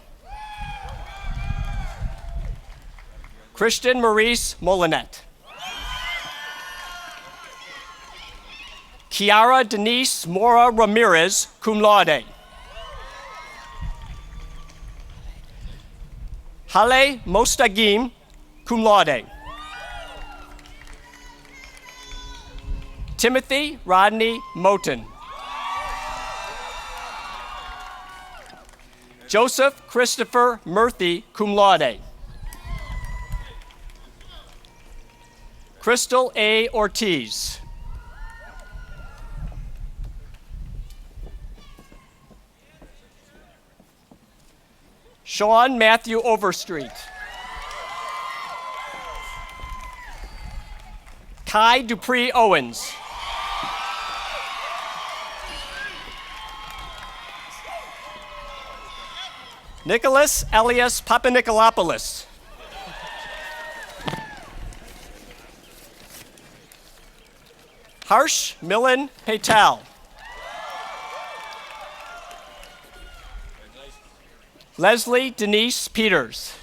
Christian Maurice Molinet. Kiara Denise Mora Ramirez, cum laude. Hale Mostagim, cum laude. Timothy Rodney Moten. Joseph Christopher Murphy, cum laude. Crystal A. Ortiz. Sean Matthew Overstreet. Kai Dupree Owens. Nicholas Elias Papanicolaopoulos. Harsh Milan Patel. Leslie Denise Peters.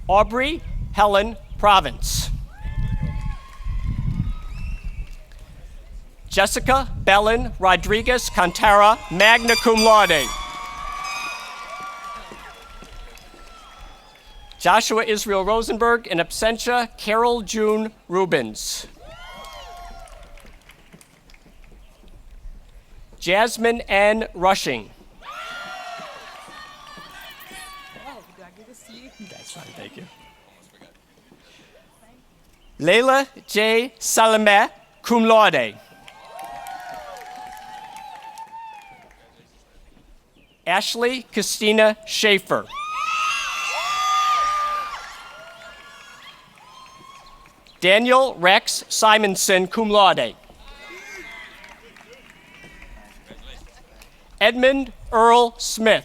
Aubrey Helen Province. Jessica Belen Rodriguez Cantara, magna cum laude. Joshua Israel Rosenberg, in absentia, Carol June Rubens. Jasmine N. Rushing. That's fine, thank you. Leila J. Salameh, cum laude. Ashley Christina Schaefer. Daniel Rex Simonson, cum laude. Edmund Earl Smith.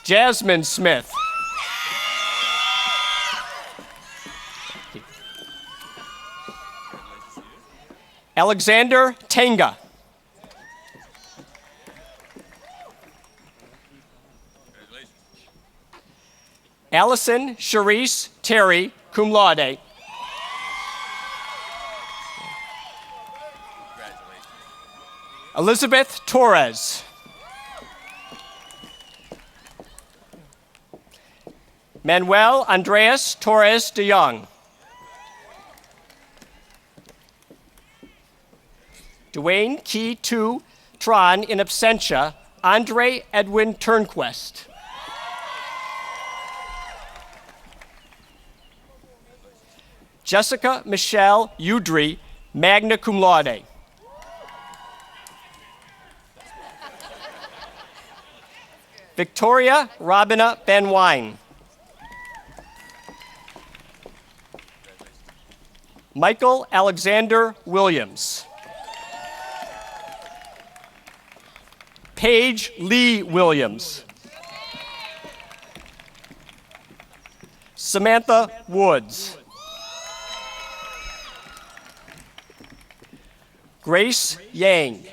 Jasmine Smith. Alexander Tenga. Allison Charisse Terry, cum laude. Elizabeth Torres. Manuel Andreas Torres de Jong. Dwayne Key Tu Tron, in absentia, Andre Edwin Turnquest. Jessica Michelle Udry, magna cum laude. Victoria Robina Ben Wine. Michael Alexander Williams. Paige Lee Williams. Samantha Woods. Grace Yang.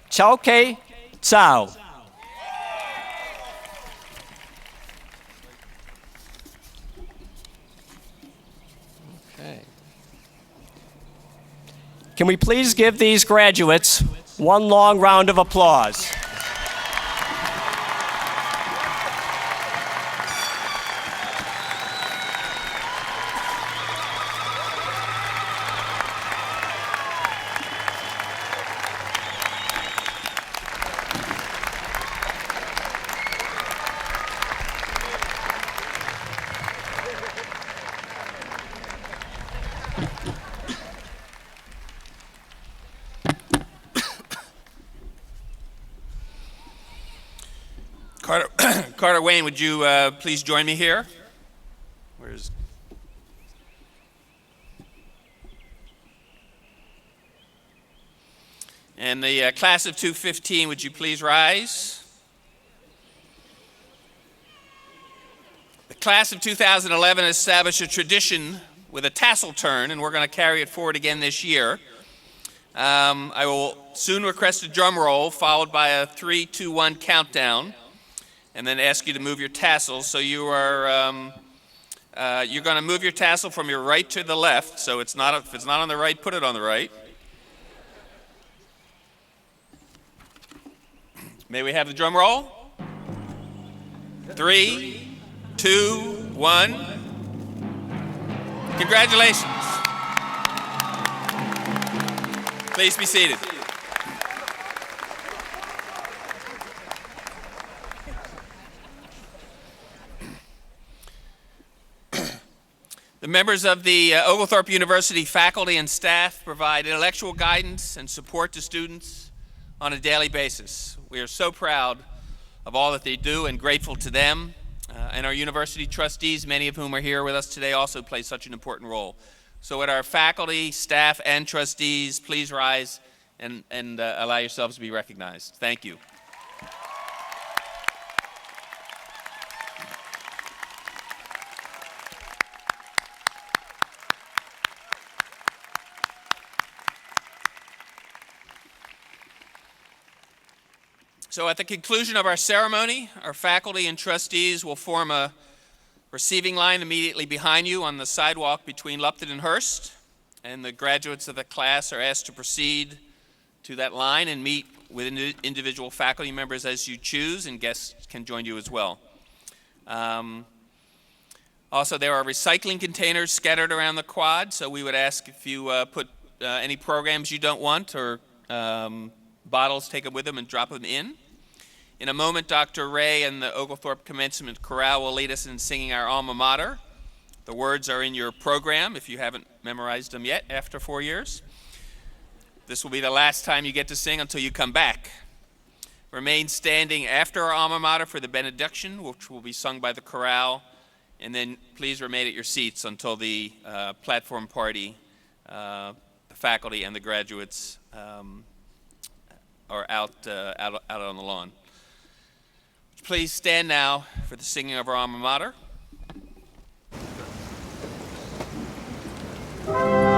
Chao Kei Tsao. Okay. Can we please give these graduates one long round of applause? Carter Wayne, would you please join me here? Where's... And the class of 215, would you please rise? class of 2011 established a tradition with a tassel turn, and we're going to carry it forward again this year. I will soon request a drum roll, followed by a 3, 2, 1 countdown, and then ask you to move your tassels. So you are, you're going to move your tassel from your right to the left. So if it's not on the right, put it on the right. May we have the drum roll? 3, 2, 1. Congratulations. Please be seated. The members of the Oglethorpe University faculty and staff provide intellectual guidance and support to students on a daily basis. We are so proud of all that they do and grateful to them. And our university trustees, many of whom are here with us today, also play such an important role. So would our faculty, staff, and trustees please rise and allow yourselves to be recognized. Thank you. So at the conclusion of our ceremony, our faculty and trustees will form a receiving line immediately behind you on the sidewalk between Lupton and Hurst, and the graduates of the class are asked to proceed to that line and meet with individual faculty members as you choose, and guests can join you as well. Also, there are recycling containers scattered around the quad, so we would ask if you put any programs you don't want or bottles, take them with them and drop them in. In a moment, Dr. Ray and the Oglethorpe Commencement Chorale will lead us in singing our alma mater. The words are in your program if you haven't memorized them yet after 4 years. This will be the last time you get to sing until you come back. Remain standing after our alma mater for the benediction, which will be sung by the chorale, and then please remain at your seats until the platform party, the faculty and the graduates are out on the lawn. Please stand now for the singing of our alma mater. Amen.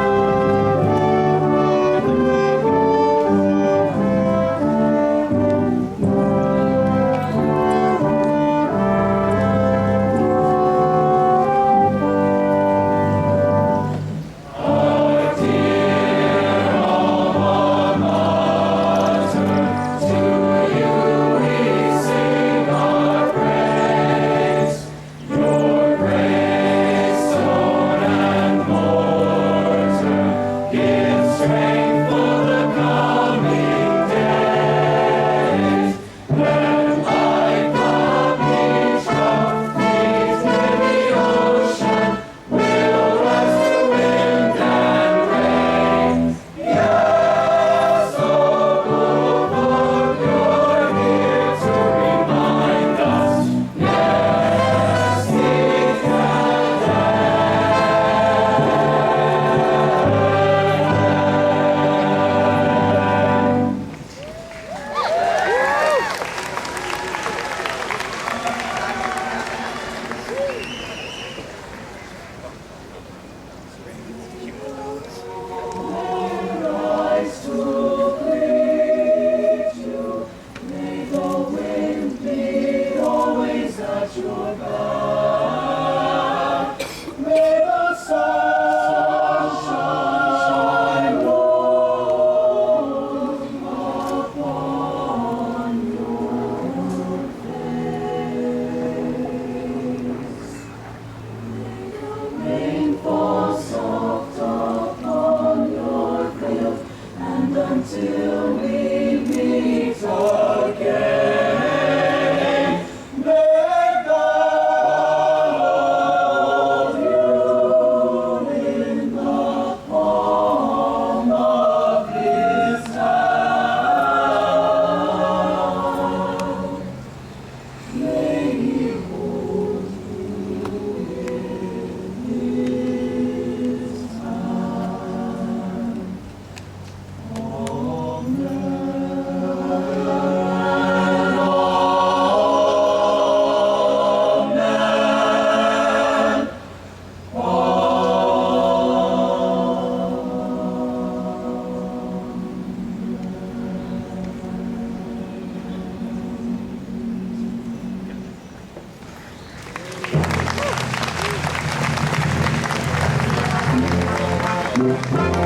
Thank you.